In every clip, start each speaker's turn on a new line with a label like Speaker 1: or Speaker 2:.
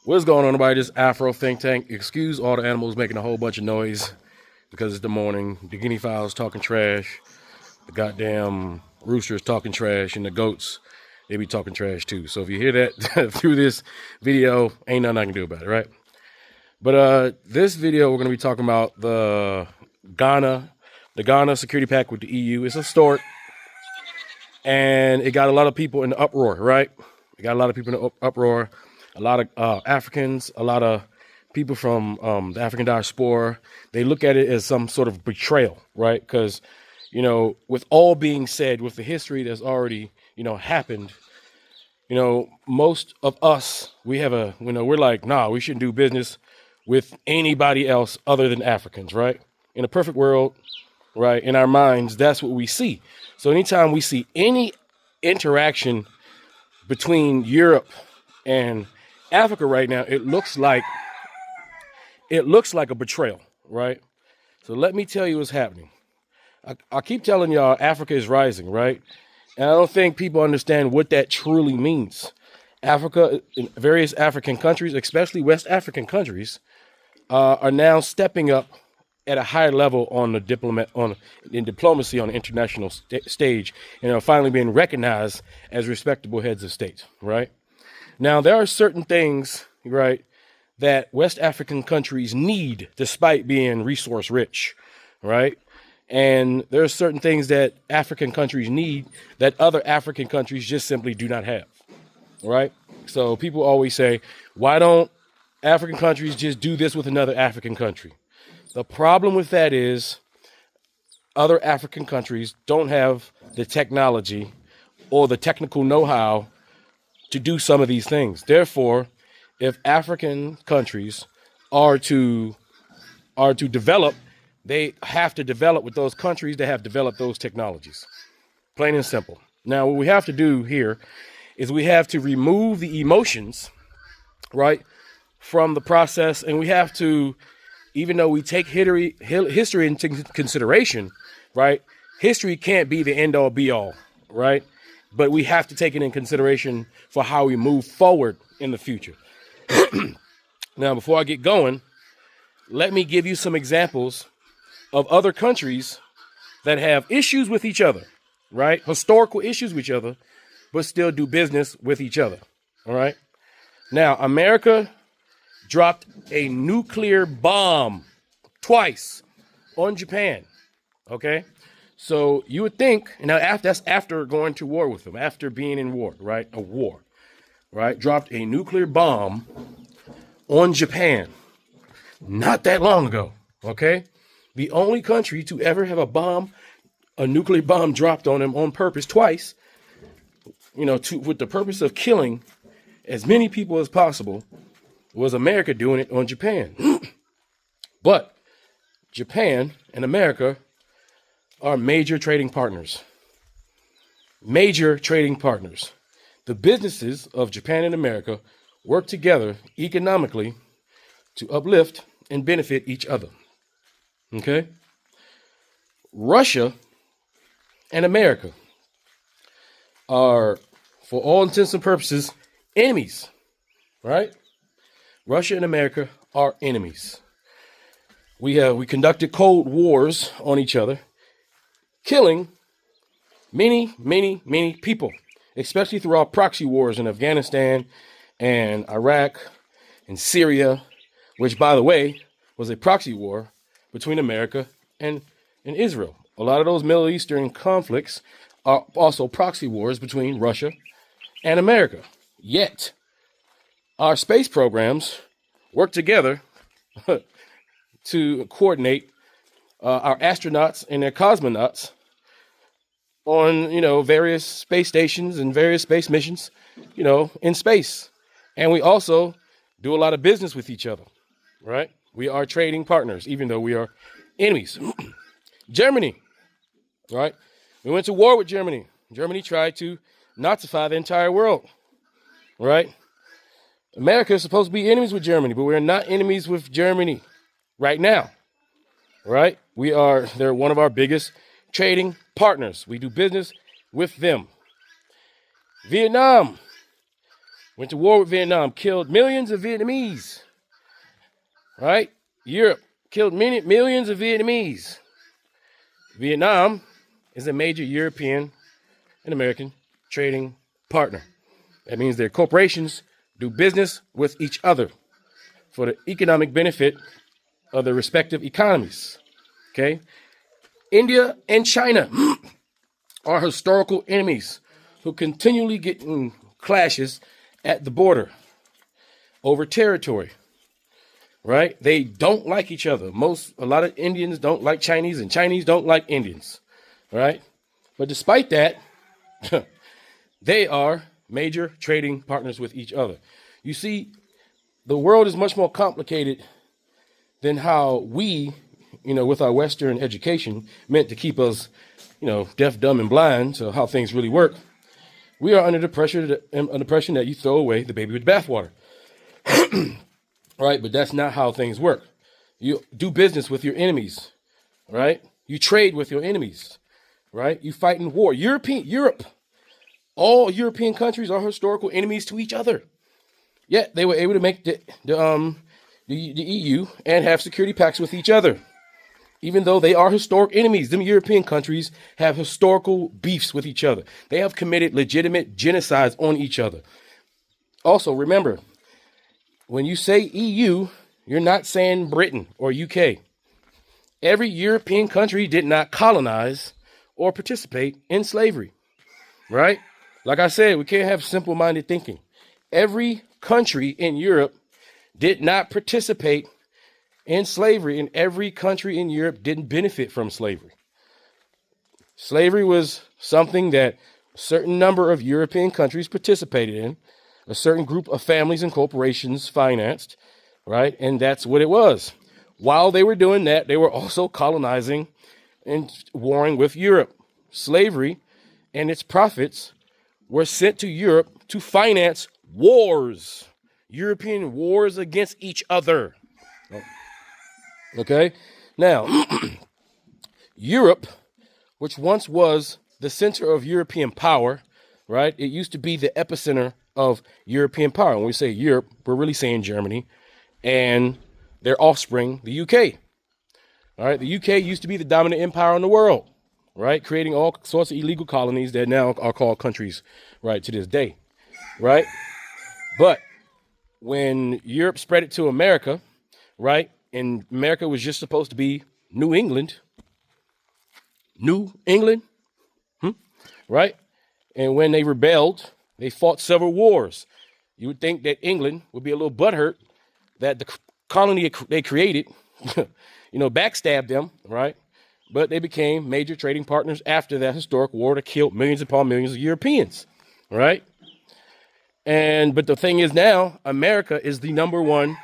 Speaker 1: What's going on, everybody? This Afro think tank. Excuse all the animals making a whole bunch of noise because it's the morning. The guinea fowls talking trash. The goddamn roosters talking trash, and the goats, they be talking trash too. So if you hear that through this video, ain't nothing I can do about it, right? But this video we're gonna be talking about the Ghana security pact with the EU. It's historic, and it got a lot of people in the uproar, right? It got a lot of people in the uproar. A lot of Africans, a lot of people from the African diaspora, they look at it as some sort of betrayal, right? Because, you know, with all being said, with the history that's already, happened, most of us, we're like, nah, we shouldn't do business with anybody else other than Africans, right? In a perfect world, right, in our minds, that's what we see. So anytime we see any interaction between Europe and Africa right now, it looks like a betrayal, right? So let me tell you what's happening. I keep telling y'all Africa is rising, right? And I don't think people understand what that truly means. Africa, in various African countries, especially West African countries, are now stepping up at a higher level on the in diplomacy on the international stage, and are finally being recognized as respectable heads of state, right? Now, there are certain things, right, that West African countries need despite being resource rich, right? And there are certain things that African countries need that other African countries just simply do not have, right? So people always say, why don't African countries just do this with another African country? The problem with that is other African countries don't have the technology or the technical know-how to do some of these things. Therefore, if African countries are to develop, they have to develop with those countries that have developed those technologies. Plain and simple. Now, what we have to do here is we have to remove the emotions, right, from the process, and we have to, even though we take history into consideration, right, history can't be the end-all be-all, right? But we have to take it in consideration for how we move forward in the future. Now, before I get going, let me give you some examples of other countries that have issues with each other, right? Historical issues with each other, but still do business with each other, all right? Now, America dropped a nuclear bomb twice on Japan, okay? So you would think, now that's after going to war with them, after being in war, right? A war, right? Dropped a nuclear bomb on Japan not that long ago, okay? The only country to ever have a nuclear bomb dropped on them on purpose twice, with the purpose of killing as many people as possible, was America doing it on Japan. But Japan and America are major trading partners. Major trading partners. The businesses of Japan and America work together economically to uplift and benefit each other. Okay? Russia and America are, for all intents and purposes, enemies. Right? Russia and America are enemies. We conducted cold wars on each other, killing many, many, many people, especially through our proxy wars in Afghanistan and Iraq and Syria, which, by the way, was a proxy war between America and Israel. A lot of those Middle Eastern conflicts are also proxy wars between Russia and America. Yet, our space programs work together to coordinate our astronauts and their cosmonauts on, various space stations and various space missions, in space. And we also do a lot of business with each other, right? We are trading partners, even though we are enemies. Germany, right? We went to war with Germany. Germany tried to Nazify the entire world, right? America is supposed to be enemies with Germany, but we're not enemies with Germany right now, right? They're one of our biggest trading partners. We do business with them. Vietnam, went to war with Vietnam, killed millions of Vietnamese, right? Europe killed millions of Vietnamese. Vietnam is a major European and American trading partner. That means their corporations do business with each other for the economic benefit of their respective economies. Okay? India and China are historical enemies who continually get in clashes at the border over territory. Right? They don't like each other. A lot of Indians don't like Chinese, and Chinese don't like Indians. Right? But despite that, they are major trading partners with each other. You see, the world is much more complicated than how we, with our Western education, meant to keep us, deaf, dumb, and blind to how things really work. We are under the pressure that you throw away the baby with bathwater. Right? But that's not how things work. You do business with your enemies, right? You trade with your enemies, right? You fight in war. Europe, all European countries are historical enemies to each other. Yet they were able to make the EU and have security pacts with each other. Even though they are historic enemies, them European countries have historical beefs with each other. They have committed legitimate genocides on each other. Also, remember, when you say EU, you're not saying Britain or UK. Every European country did not colonize or participate in slavery, right? Like I said, we can't have simple-minded thinking. Every country in Europe did not participate in slavery, and every country in Europe didn't benefit from slavery. Slavery was something that a certain number of European countries participated in, a certain group of families and corporations financed, right? And that's what it was. While they were doing that, they were also colonizing and warring with Europe. Slavery and its profits were sent to Europe to finance wars, European wars against each other. Okay? Now, Europe, which once was the center of European power, right? It used to be the epicenter of European power. When we say Europe, we're really saying Germany and their offspring, the UK. All right, the UK used to be the dominant empire in the world, right? Creating all sorts of illegal colonies that now are called countries, right, to this day, right? But when Europe spread it to America, right, and America was just supposed to be New England, right? And when they rebelled, they fought several wars. You would think that England would be a little butthurt that the colony they created, backstabbed them, right? But they became major trading partners after that historic war that killed millions upon millions of Europeans, right? But the thing is now, America is the number one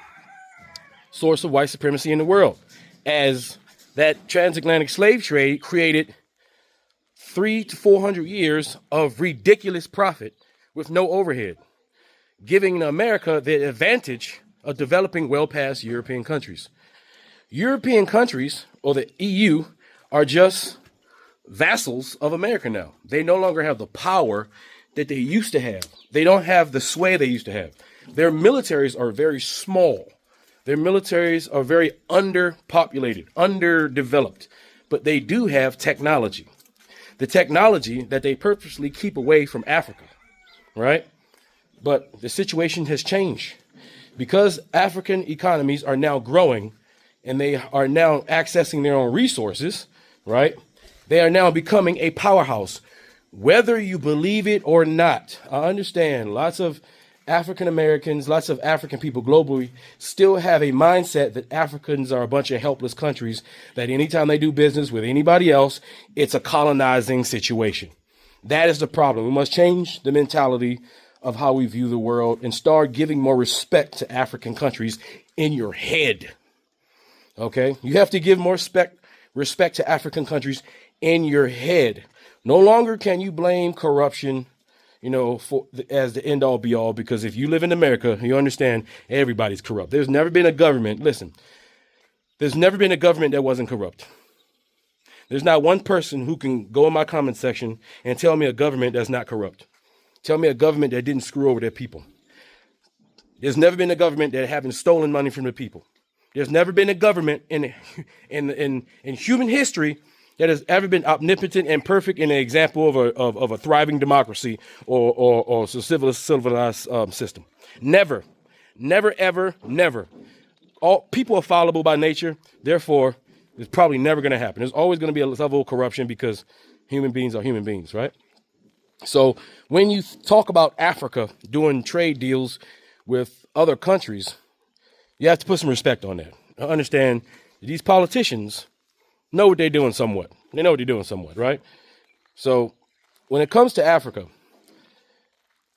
Speaker 1: source of white supremacy in the world, as that transatlantic slave trade created 300 to 400 years of ridiculous profit with no overhead, giving America the advantage of developing well past European countries. European countries, or the EU, are just vassals of America now. They no longer have the power that they used to have. They don't have the sway they used to have. Their militaries are very small. Their militaries are very underpopulated, underdeveloped, but they do have technology. The technology that they purposely keep away from Africa, right? But the situation has changed because African economies are now growing and they are now accessing their own resources, right? They are now becoming a powerhouse, whether you believe it or not. I understand lots of African Americans, lots of African people globally still have a mindset that Africans are a bunch of helpless countries, that anytime they do business with anybody else, it's a colonizing situation. That is the problem. We must change the mentality of how we view the world and start giving more respect to African countries in your head. Okay? You have to give more respect to African countries in your head. No longer can you blame corruption, as the end all be all, because if you live in America, you understand everybody's corrupt. There's never been a government. Listen, there's never been a government that wasn't corrupt. There's not one person who can go in my comment section and tell me a government that's not corrupt. Tell me a government that didn't screw over their people. There's never been a government that haven't stolen money from the people. There's never been a government in human history that has ever been omnipotent and perfect in an example of a thriving democracy or civilized system. Never, never, ever, never. All people are fallible by nature. Therefore, it's probably never going to happen. There's always going to be a level of corruption because human beings are human beings, right? So when you talk about Africa doing trade deals with other countries, you have to put some respect on that. I understand these politicians know what they're doing somewhat. They know what they're doing somewhat, right? So when it comes to Africa,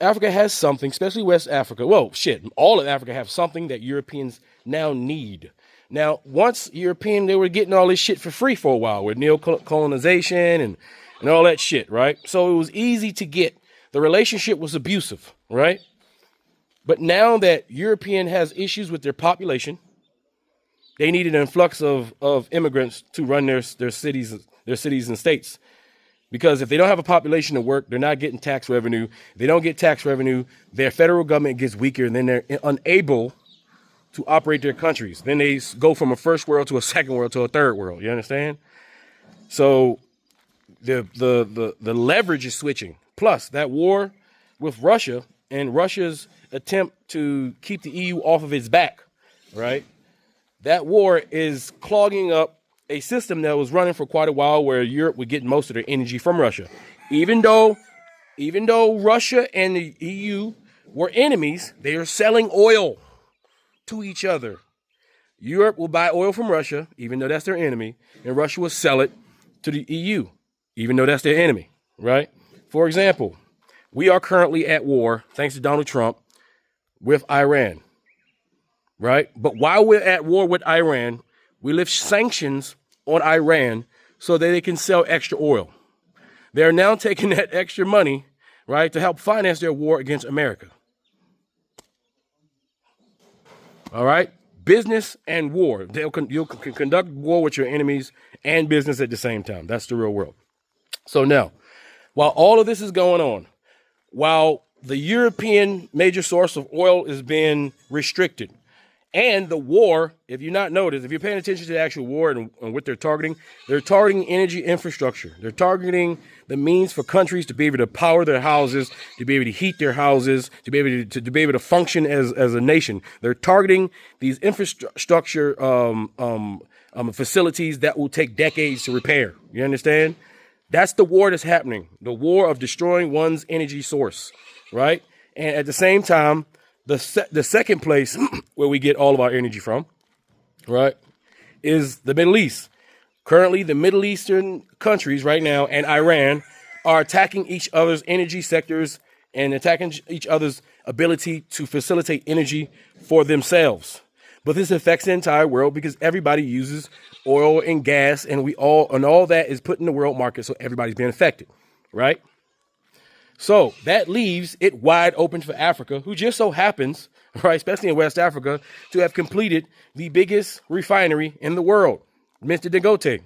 Speaker 1: Africa has something, especially West Africa. Well, shit, all of Africa have something that Europeans now need. Now, once European, they were getting all this shit for free for a while with neo-colonization and all that shit, right? So it was easy to get. The relationship was abusive, right? But now that European has issues with their population, they need an influx of immigrants to run their cities and states. Because if they don't have a population to work, they're not getting tax revenue. If they don't get tax revenue, their federal government gets weaker, and then they're unable to operate their countries. Then they go from a first world to a second world to a third world. You understand? So the leverage is switching. Plus that war with Russia and Russia's attempt to keep the EU off of its back, right? That war is clogging up a system that was running for quite a while where Europe would get most of their energy from Russia. Even though Russia and the EU were enemies, they are selling oil to each other. Europe will buy oil from Russia, even though that's their enemy, and Russia will sell it to the EU, even though that's their enemy, right? For example, we are currently at war, thanks to Donald Trump, with Iran, right? But while we're at war with Iran, we lift sanctions on Iran so that they can sell extra oil. They're now taking that extra money, right, to help finance their war against America. All right? Business and war. You'll conduct war with your enemies and business at the same time. That's the real world. So now, while all of this is going on, while the European major source of oil is being restricted, and the war, if you're not noticed, if you're paying attention to the actual war and what they're targeting energy infrastructure. They're targeting the means for countries to be able to power their houses, to be able to heat their houses, to be able to function as a nation. They're targeting these infrastructure facilities that will take decades to repair. You understand? That's the war that's happening. The war of destroying one's energy source, right? And at the same time, the second place where we get all of our energy from, right, is the Middle East. Currently, the Middle Eastern countries right now and Iran are attacking each other's energy sectors and attacking each other's ability to facilitate energy for themselves. But this affects the entire world because everybody uses oil and gas, and all that is put in the world market, so everybody's being affected, right? So that leaves it wide open for Africa, who just so happens, right, especially in West Africa, to have completed the biggest refinery in the world, Mr. Dangote,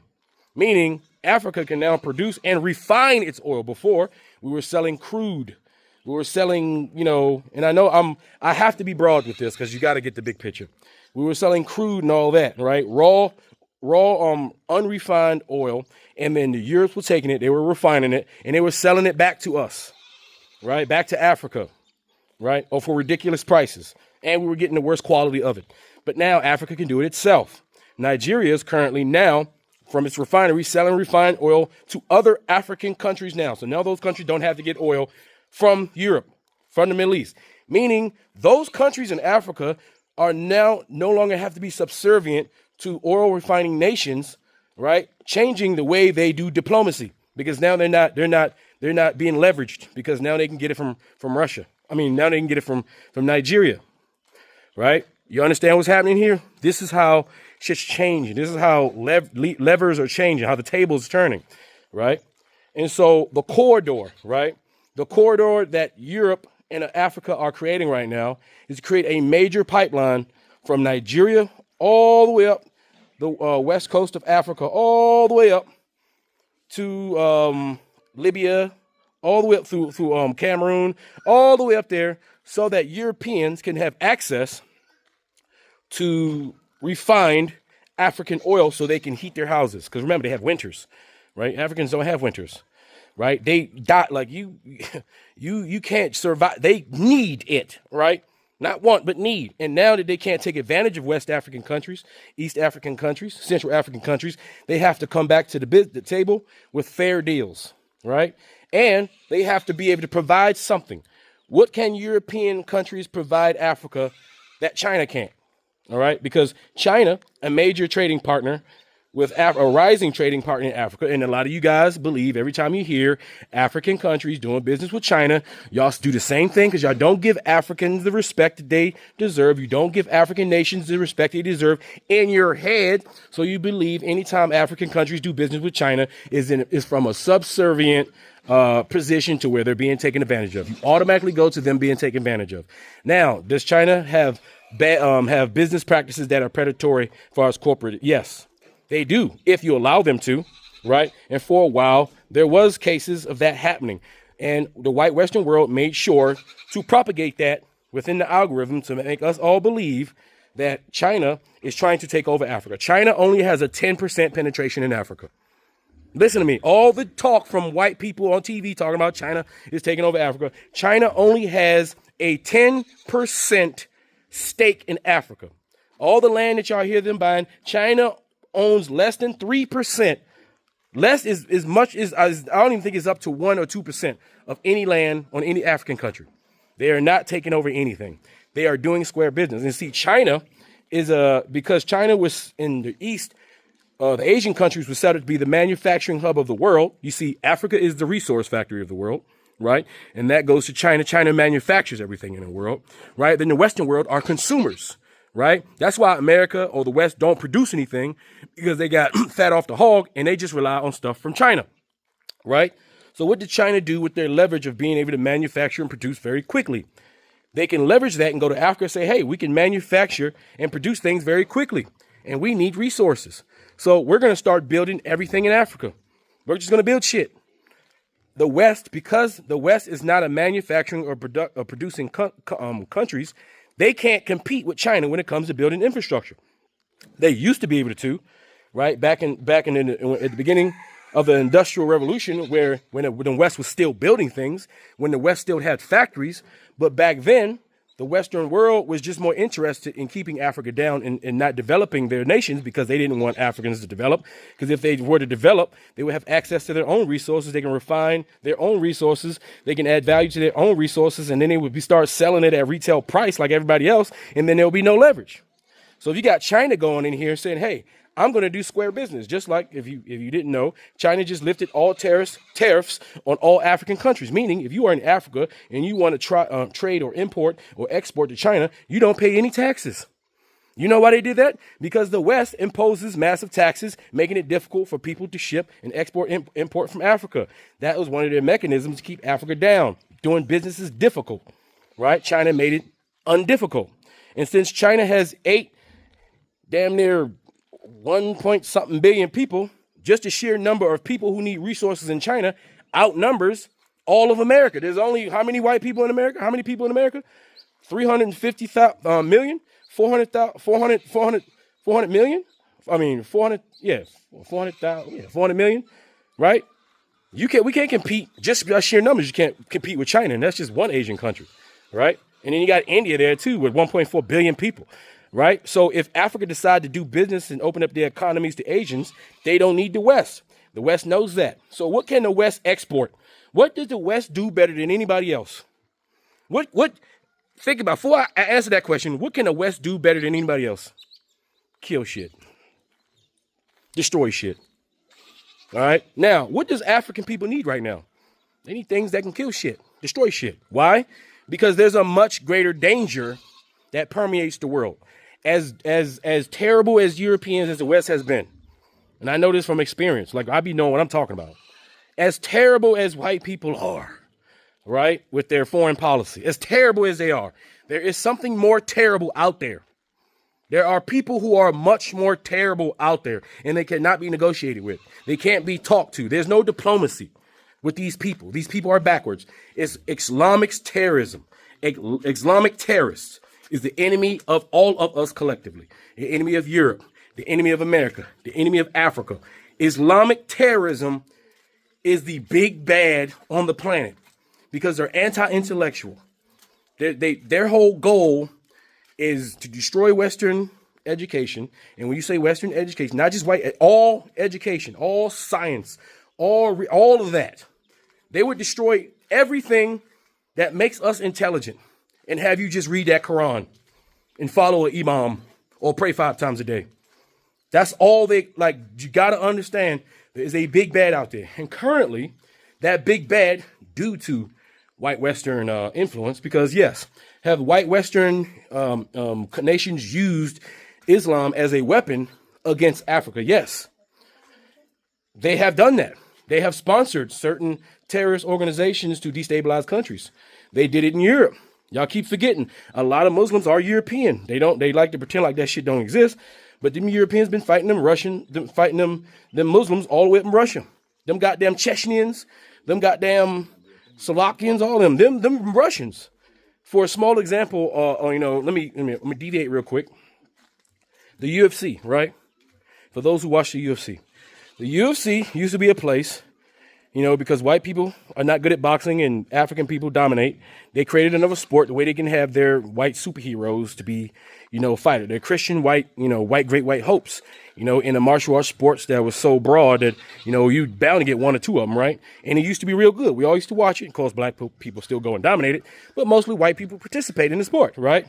Speaker 1: meaning Africa can now produce and refine its oil. Before, we were selling crude. We were selling, and I have to be broad with this because you got to get the big picture. We were selling crude and all that, right? Raw, unrefined oil. And then the Europeans were taking it, they were refining it, and they were selling it back to us. Right, back to Africa, right, or for ridiculous prices. And we were getting the worst quality of it. But now Africa can do it itself. Nigeria is currently now, from its refinery, selling refined oil to other African countries now. So now those countries don't have to get oil from Europe, from the Middle East. Meaning those countries in Africa are now no longer have to be subservient to oil refining nations, right, changing the way they do diplomacy. Because now they're not being leveraged because now they can get it from Russia. Now they can get it from Nigeria, right? You understand what's happening here? This is how shit's changing. This is how levers are changing, how the table's turning, right? And so the corridor, right? The corridor that Europe and Africa are creating right now is to create a major pipeline from Nigeria all the way up the west coast of Africa, all the way up to Libya, all the way up through Cameroon, all the way up there, so that Europeans can have access to refined African oil so they can heat their houses. Because remember, they have winters, right? Africans don't have winters, right? They die like you can't survive. They need it, right? Not want, but need. And now that they can't take advantage of West African countries, East African countries, Central African countries, they have to come back to the table with fair deals, right? And they have to be able to provide something. What can European countries provide Africa that China can't? All right, because China, a major trading partner with a rising trading partner in Africa, and a lot of you guys believe every time you hear African countries doing business with China, y'all do the same thing because y'all don't give Africans the respect that they deserve. You don't give African nations the respect they deserve in your head. So you believe anytime African countries do business with China is from a subservient position to where they're being taken advantage of. You automatically go to them being taken advantage of. Now, does China have business practices that are predatory as far as corporate? Yes, they do, if you allow them to, right? And for a while, there was cases of that happening. And the white Western world made sure to propagate that within the algorithm to make us all believe that China is trying to take over Africa. China only has a 10% penetration in Africa. Listen to me. All the talk from white people on TV talking about China is taking over Africa. China only has a 10% stake in Africa. All the land that y'all hear them buying, China owns less than 3%. Less is as much as I don't even think it's up to 1 or 2% of any land on any African country. They are not taking over anything. They are doing square business. And see, China is because China was in the East. The Asian countries were set up to be the manufacturing hub of the world. You see, Africa is the resource factory of the world, right? And that goes to China. China manufactures everything in the world, right? Then the Western world are consumers, right? That's why America or the West don't produce anything, because they got fat off the hog and they just rely on stuff from China, right? So what did China do with their leverage of being able to manufacture and produce very quickly? They can leverage that and go to Africa and say, hey, we can manufacture and produce things very quickly, and we need resources. So we're going to start building everything in Africa. We're just going to build shit. The West, because the West is not a manufacturing or producing countries, they can't compete with China when it comes to building infrastructure. They used to be able to, right? Back at the beginning of the Industrial Revolution, when the West was still building things, when the West still had factories, but back then, the Western world was just more interested in keeping Africa down and not developing their nations, because they didn't want Africans to develop. Because if they were to develop, they would have access to their own resources. They can refine their own resources. They can add value to their own resources. And then they would start selling it at retail price like everybody else. And then there will be no leverage. So if you got China going in here saying, hey, I'm going to do square business, just like if you didn't know, China just lifted all tariffs on all African countries, meaning if you are in Africa and you want to trade or import or export to China, you don't pay any taxes. You know why they did that? Because the West imposes massive taxes, making it difficult for people to ship and import from Africa. That was one of their mechanisms to keep Africa down. Doing business is difficult, right? China made it undifficult. And since China has damn near 1 point something billion people, just the sheer number of people who need resources in China outnumbers all of America. There's only how many white people in America? How many people in America? 350 million? 400 million? I mean, 400, yeah, 400,000, yeah, 400 million, right? We can't compete, just by sheer numbers, you can't compete with China, and that's just one Asian country, right? And then you got India there too with 1.4 billion people. Right. So if Africa decide to do business and open up their economies to Asians, they don't need the West. The West knows that. So what can the West export? What does the West do better than anybody else? Think about, before I answer that question, what can the West do better than anybody else? Kill shit. Destroy shit. All right. Now, what does African people need right now? They need things that can kill shit, destroy shit. Why? Because there's a much greater danger that permeates the world. As terrible as Europeans as the West has been, and I know this from experience, like I be knowing what I'm talking about. As terrible as white people are, right, with their foreign policy, as terrible as they are, there is something more terrible out there. There are people who are much more terrible out there, and they cannot be negotiated with. They can't be talked to. There's no diplomacy, with these people. These people are backwards. It's Islamic terrorism. Islamic terrorists is the enemy of all of us collectively. The enemy of Europe, the enemy of America, the enemy of Africa. Islamic terrorism is the big bad on the planet because they're anti-intellectual. Their whole goal is to destroy Western education. And when you say Western education, not just white, all education, all science, all of that, they would destroy everything that makes us intelligent and have you just read that Quran and follow an imam or pray 5 times a day. That's all they like. You got to understand there is a big bad out there. And currently that big bad due to white Western influence, because yes, have white Western nations used Islam as a weapon against Africa? Yes, they have done that. They have sponsored certain terrorist organizations to destabilize countries. They did it in Europe. Y'all keep forgetting. A lot of Muslims are European. They like to pretend like that shit don't exist. But them Europeans been fighting them them Muslims all the way up in Russia. Them goddamn Chechens, them goddamn Slovakians, all of them Russians. For a small example, let me deviate real quick. The UFC, right? For those who watch the UFC. The UFC used to be a place, because white people are not good at boxing and African people dominate. They created another sport, the way they can have their white superheroes to be, fighter. They're Christian white great white hopes, in a martial arts sports that was so broad that, you bound to get 1 or 2 of them, right? And it used to be real good. We all used to watch it. Of course, black people still go and dominate it, but mostly white people participate in the sport, right?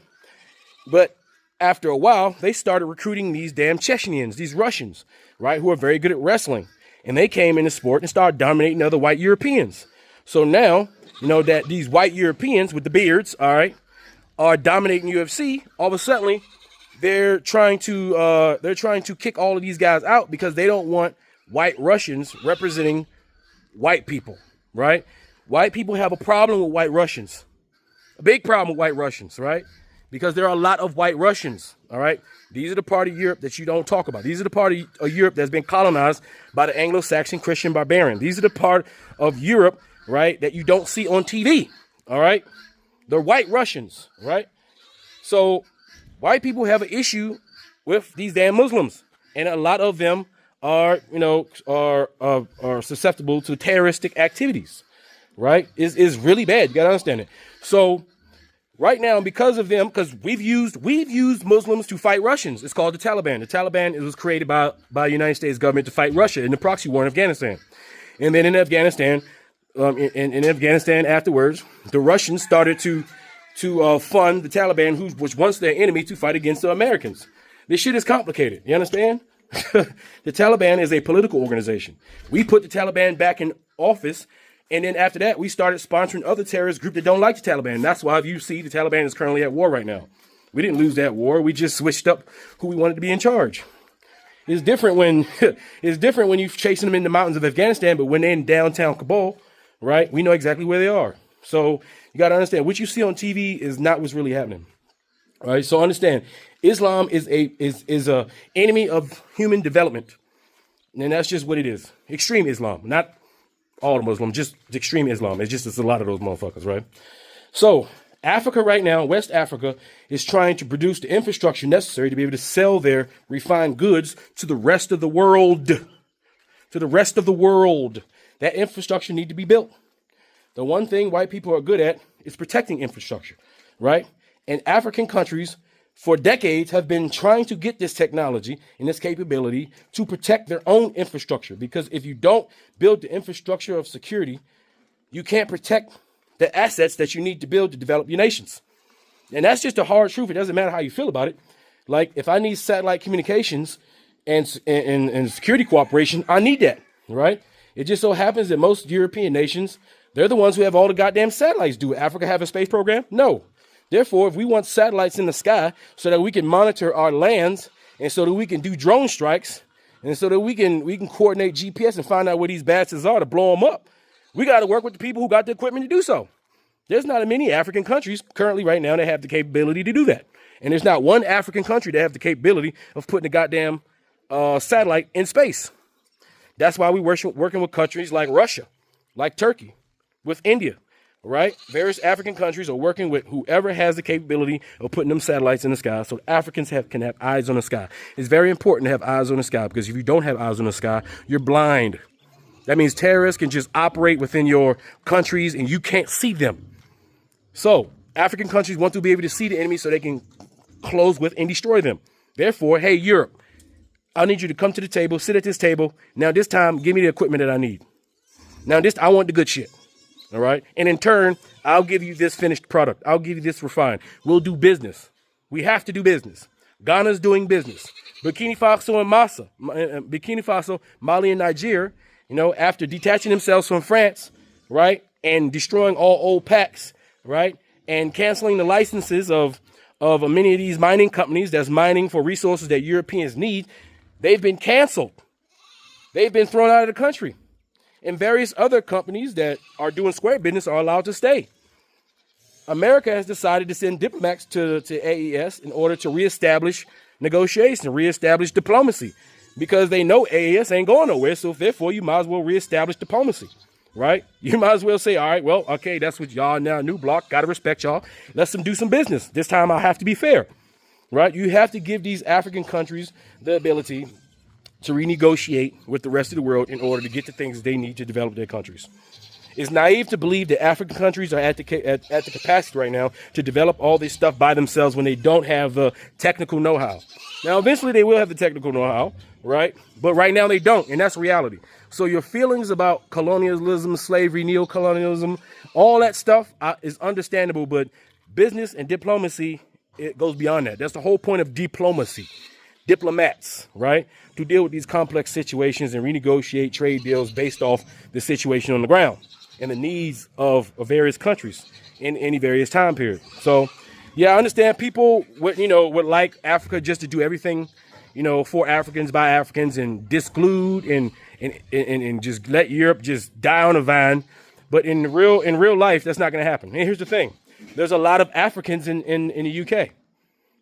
Speaker 1: But after a while, they started recruiting these damn Chechens, these Russians, right, who are very good at wrestling. And they came in the sport and started dominating other white Europeans. So now, that these white Europeans with the beards, all right, are dominating UFC. All of a sudden, they're trying to kick all of these guys out because they don't want white Russians representing white people, right? White people have a problem with white Russians, a big problem with white Russians, right? Because there are a lot of white Russians, all right? These are the part of Europe that you don't talk about. These are the part of Europe that's been colonized by the Anglo-Saxon Christian barbarian. These are the part of Europe, right, that you don't see on TV, all right? They're white Russians, right? So white people have an issue with these damn Muslims. And a lot of them are susceptible to terroristic activities, right? Is really bad. You got to understand it. So right now, because of them, because we've used Muslims to fight Russians. It's called the Taliban. The Taliban was created by the United States government to fight Russia in the proxy war in Afghanistan. And then in Afghanistan, afterwards, the Russians started to fund the Taliban, who was once their enemy, to fight against the Americans. This shit is complicated. You understand? The Taliban is a political organization. We put the Taliban back in office. And then after that, we started sponsoring other terrorist groups that don't like the Taliban. That's why you see the Taliban is currently at war right now. We didn't lose that war. We just switched up who we wanted to be in charge. It's different when you're chasing them in the mountains of Afghanistan, but when they're in downtown Kabul, right, we know exactly where they are. So you got to understand, what you see on TV is not what's really happening. All right, so understand, Islam is a enemy of human development. And that's just what it is. Extreme Islam, not all the Muslims, just extreme Islam. It's a lot of those motherfuckers, right? So Africa right now, West Africa, is trying to produce the infrastructure necessary to be able to sell their refined goods to the rest of the world. To the rest of the world. That infrastructure needs to be built. The one thing white people are good at is protecting infrastructure, right? And African countries for decades have been trying to get this technology and this capability to protect their own infrastructure. Because if you don't build the infrastructure of security, you can't protect the assets that you need to build to develop your nations. And that's just a hard truth. It doesn't matter how you feel about it. Like, if I need satellite communications and security cooperation, I need that, right? It just so happens that most European nations, they're the ones who have all the goddamn satellites. Do Africa have a space program? No. Therefore, if we want satellites in the sky so that we can monitor our lands and so that we can do drone strikes and so that we can coordinate GPS and find out where these bastards are to blow them up, we got to work with the people who got the equipment to do so. There's not many African countries currently right now that have the capability to do that. And there's not one African country that have the capability of putting a goddamn satellite in space. That's why we're working with countries like Russia, like Turkey, with India, right? Various African countries are working with whoever has the capability of putting them satellites in the sky so Africans can have eyes on the sky. It's very important to have eyes on the sky because if you don't have eyes on the sky, you're blind. That means terrorists can just operate within your countries and you can't see them. So African countries want to be able to see the enemy so they can close with and destroy them. Therefore, hey, Europe, I need you to come to the table, sit at this table. Now, this time, give me the equipment that I need. Now, I want the good shit. All right. And in turn, I'll give you this finished product. I'll give you this refined. We'll do business. We have to do business. Ghana's doing business. Burkina Faso, Mali, and Niger, after detaching themselves from France, right, and destroying all old pacts, right, and canceling the licenses of many of these mining companies that's mining for resources that Europeans need, they've been canceled. They've been thrown out of the country. And various other companies that are doing square business are allowed to stay. America has decided to send diplomats to AES in order to reestablish negotiation, reestablish diplomacy, because they know AES ain't going nowhere. So therefore, you might as well reestablish diplomacy, right? You might as well say, all right, well, okay, that's what y'all now, new block, got to respect y'all. Let's do some business. This time I'll have to be fair, right? You have to give these African countries the ability to renegotiate with the rest of the world in order to get the things they need to develop their countries. It's naive to believe that African countries are at the capacity right now to develop all this stuff by themselves when they don't have the technical know-how. Now, eventually they will have the technical know-how, right? But right now they don't, and that's reality. So your feelings about colonialism, slavery, neocolonialism, all that stuff is understandable, but business and diplomacy, it goes beyond that. That's the whole point of diplomacy. Diplomats, right, to deal with these complex situations and renegotiate trade deals based off the situation on the ground and the needs of various countries in any various time period. So, yeah, I understand people would like Africa just to do everything, for Africans by Africans and disclude and just let Europe just die on a vine. But in real life, that's not going to happen. And here's the thing: there's a lot of Africans in the UK.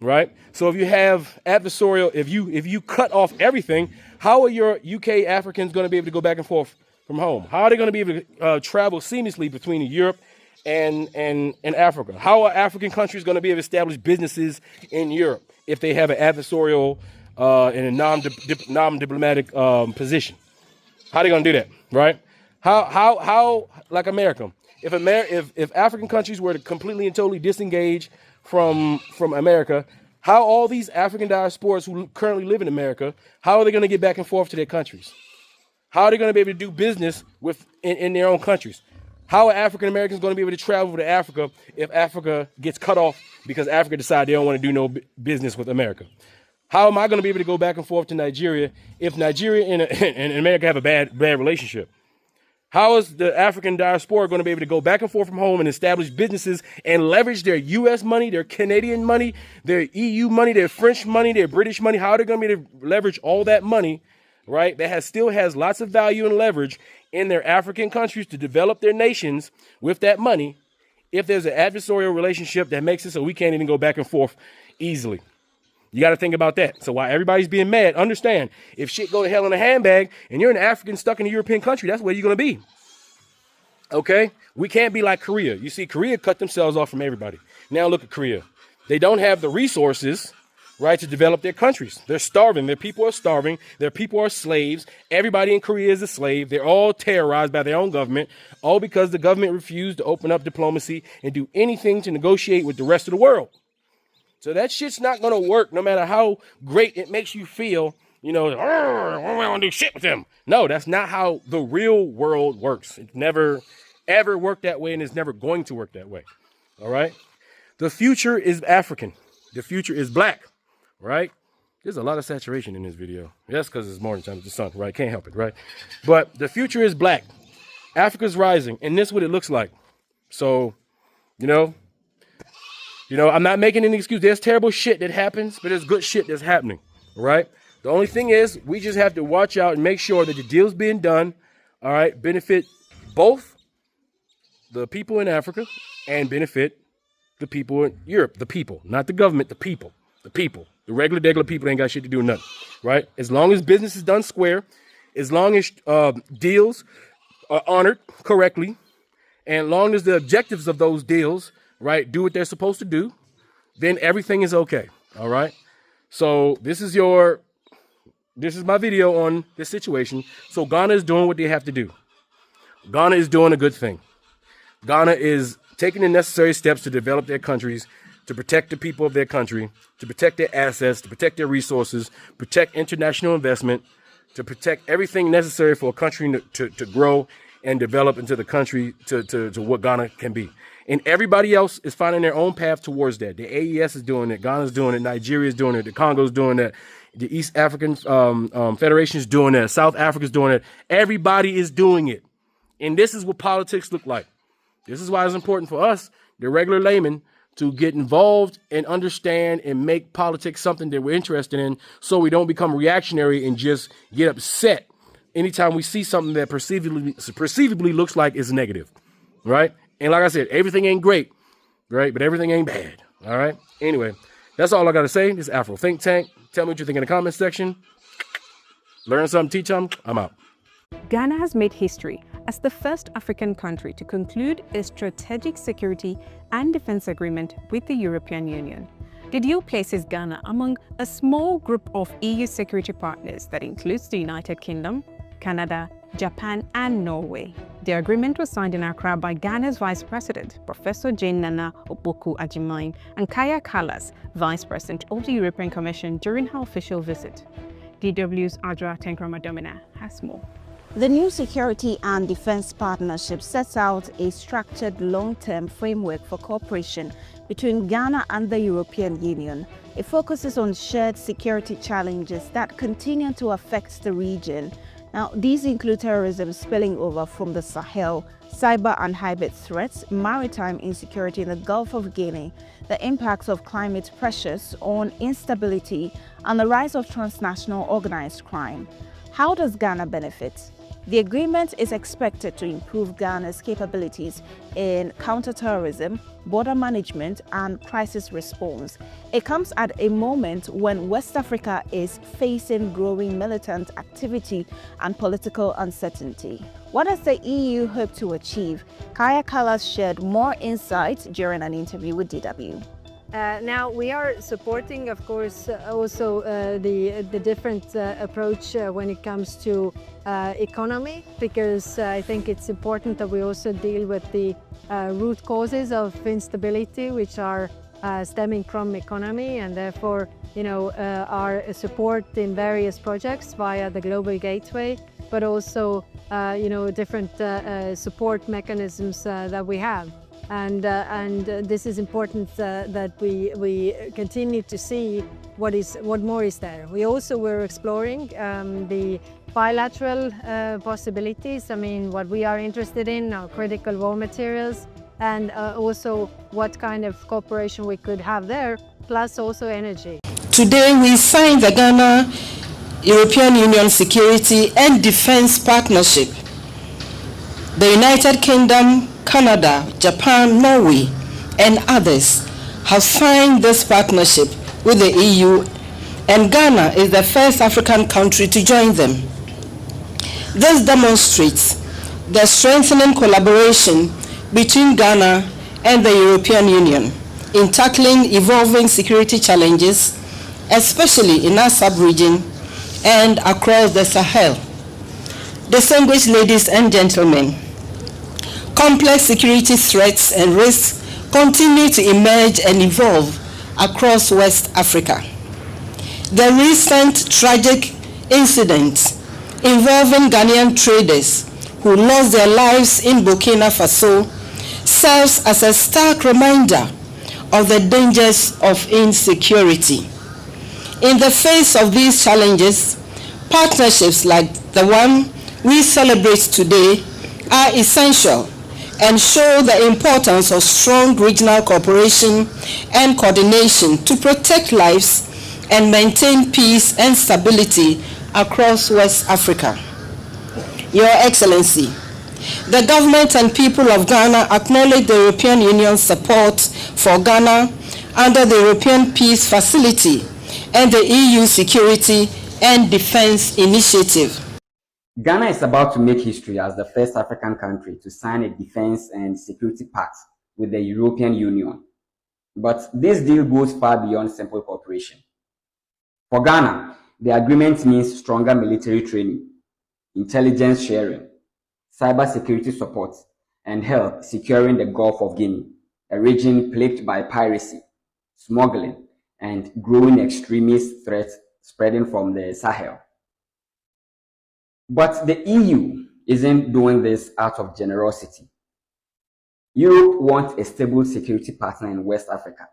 Speaker 1: Right. So if you have adversarial, if you cut off everything, how are your UK Africans going to be able to go back and forth from home? How are they going to be able to travel seamlessly between Europe and Africa? How are African countries going to be able to establish businesses in Europe if they have an adversarial and a non-diplomatic position? How are they going to do that? Right. How like America? If African countries were to completely and totally disengage from America, how all these African diasporas who currently live in America, how are they going to get back and forth to their countries? How are they going to be able to do business in their own countries? How are African Americans going to be able to travel to Africa if Africa gets cut off because Africa decides they don't want to do no business with America? How am I going to be able to go back and forth to Nigeria if Nigeria and America have a bad relationship? How is the African diaspora going to be able to go back and forth from home and establish businesses and leverage their U.S. money, their Canadian money, their EU money, their French money, their British money? How are they going to be able to leverage all that money, right, that still has lots of value and leverage in their African countries to develop their nations with that money if there's an adversarial relationship that makes it so we can't even go back and forth easily? You got to think about that. So while everybody's being mad, understand, if shit go to hell in a handbag and you're an African stuck in a European country, that's where you're going to be. Okay? We can't be like Korea. You see, Korea cut themselves off from everybody. Now look at Korea. They don't have the resources, right, to develop their countries. They're starving. Their people are starving. Their people are slaves. Everybody in Korea is a slave. They're all terrorized by their own government, all because the government refused to open up diplomacy and do anything to negotiate with the rest of the world. So that shit's not going to work no matter how great it makes you feel, we don't want to do shit with them. No, that's not how the real world works. It's never, ever worked that way, and it's never going to work that way. All right? The future is African. The future is black, right? There's a lot of saturation in this video. That's because it's morning time, it's the sun, right? Can't help it, right? But the future is black. Africa's rising, and this is what it looks like. So, I'm not making any excuse. There's terrible shit that happens, but there's good shit that's happening, right? The only thing is we just have to watch out and make sure that the deal's being done, all right, benefit both the people in Africa and benefit the people in Europe, the people, not the government, the people. The regular people ain't got shit to do with nothing, right? As long as business is done square, as long as deals are honored correctly, and long as the objectives of those deals, right, do what they're supposed to do, then everything is okay. All right. So this is my video on this situation. So Ghana is doing what they have to do. Ghana is doing a good thing. Ghana is taking the necessary steps to develop their countries, to protect the people of their country, to protect their assets, to protect their resources, protect international investment, to protect everything necessary for a country to grow and develop into the country to what Ghana can be. And everybody else is finding their own path towards that. The AES is doing it. Ghana's doing it. Nigeria is doing it. The Congo's doing that. The East African Federation is doing that. South Africa's doing it. Everybody is doing it. And this is what politics look like. This is why it's important for us, the regular layman, to get involved and understand and make politics something that we're interested in, so we don't become reactionary and just get upset anytime we see something that perceivably looks like it's negative, right? And like I said, everything ain't great, right? But everything ain't bad, all right? Anyway, that's all I got to say. This is Afro Think Tank. Tell me what you think in the comment section. Learn something, teach something. I'm out.
Speaker 2: Ghana has made history as the first African country to conclude a strategic security and defense agreement with the European Union. The deal places Ghana among a small group of EU security partners that includes the United Kingdom, Canada, Japan, and Norway. The agreement was signed in Accra by Ghana's Vice President, Professor Jane Nana Opoku Agyeman, and Kaya Kallas, Vice President of the European Commission, during her official visit. DW's Adra Tenkroma-Domina has more.
Speaker 3: The new security and defense partnership sets out a structured long-term framework for cooperation between Ghana and the European Union. It focuses on shared security challenges that continue to affect the region. Now, these include terrorism spilling over from the Sahel, cyber and hybrid threats, maritime insecurity in the Gulf of Guinea, the impacts of climate pressures on instability, and the rise of transnational organized crime. How does Ghana benefit? The agreement is expected to improve Ghana's capabilities in counterterrorism, border management, and crisis response. It comes at a moment when West Africa is facing growing militant activity and political uncertainty. What does the EU hope to achieve? Kaya Kallas shared more insights during an interview with DW.
Speaker 4: Now we are supporting, of course, also the different approach when it comes to economy, because I think it's important that we also deal with the root causes of instability, which are stemming from economy, and therefore, our support in various projects via the Global Gateway, but also, different support mechanisms that we have. And this is important that we continue to see what more is there. We also were exploring the bilateral possibilities. I mean, what we are interested in are critical raw materials, and also what kind of cooperation we could have there, plus also energy.
Speaker 5: Today we signed the Ghana European Union Security and Defense Partnership. The United Kingdom, Canada, Japan, Norway, and others have signed this partnership with the EU, and Ghana is the first African country to join them. This demonstrates the strengthening collaboration between Ghana and the European Union in tackling evolving security challenges, especially in our sub-region and across the Sahel. Distinguished ladies and gentlemen, complex security threats and risks continue to emerge and evolve across West Africa. The recent tragic incident involving Ghanaian traders who lost their lives in Burkina Faso serves as a stark reminder of the dangers of insecurity. In the face of these challenges, partnerships like the one we celebrate today are essential and show the importance of strong regional cooperation and coordination to protect lives and maintain peace and stability across West Africa. Your Excellency, the government and people of Ghana acknowledge the European Union's support for Ghana under the European Peace Facility and the EU Security and Defense Initiative.
Speaker 6: Ghana is about to make history as the first African country to sign a defense and security pact with the European Union. But this deal goes far beyond simple cooperation. For Ghana, the agreement means stronger military training, intelligence sharing, cybersecurity support, and help securing the Gulf of Guinea, a region plagued by piracy, smuggling, and growing extremist threats spreading from the Sahel. But the EU isn't doing this out of generosity. Europe wants a stable security partner in West Africa,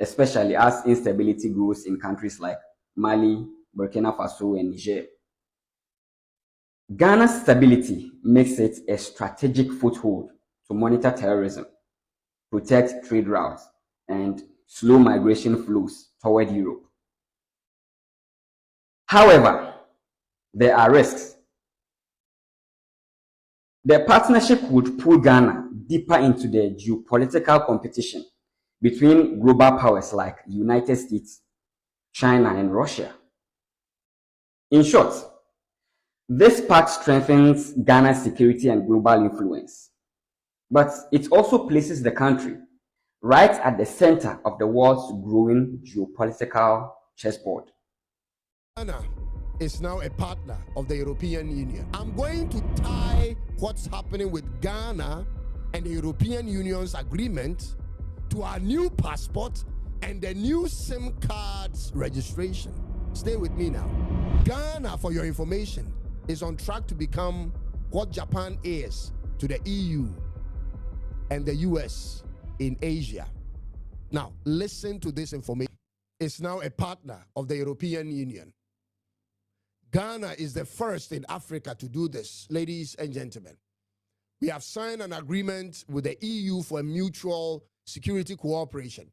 Speaker 6: especially as instability grows in countries like Mali, Burkina Faso, and Niger. Ghana's stability makes it a strategic foothold to monitor terrorism, protect trade routes, and slow migration flows toward Europe. However, there are risks. The partnership would pull Ghana deeper into the geopolitical competition between global powers like the United States, China, and Russia. In short, this pact strengthens Ghana's security and global influence, but it also places the country right at the center of the world's growing geopolitical chessboard.
Speaker 7: Ghana is now a partner of the European Union. I'm going to tie what's happening with Ghana and the European Union's agreement to our new passport and the new SIM cards registration. Stay with me now. Ghana, for your information, is on track to become what Japan is to the EU and the US in Asia. Now, listen to this information. It's now a partner of the European Union. Ghana is the first in Africa to do this, ladies and gentlemen. We have signed an agreement with the EU for mutual security cooperation.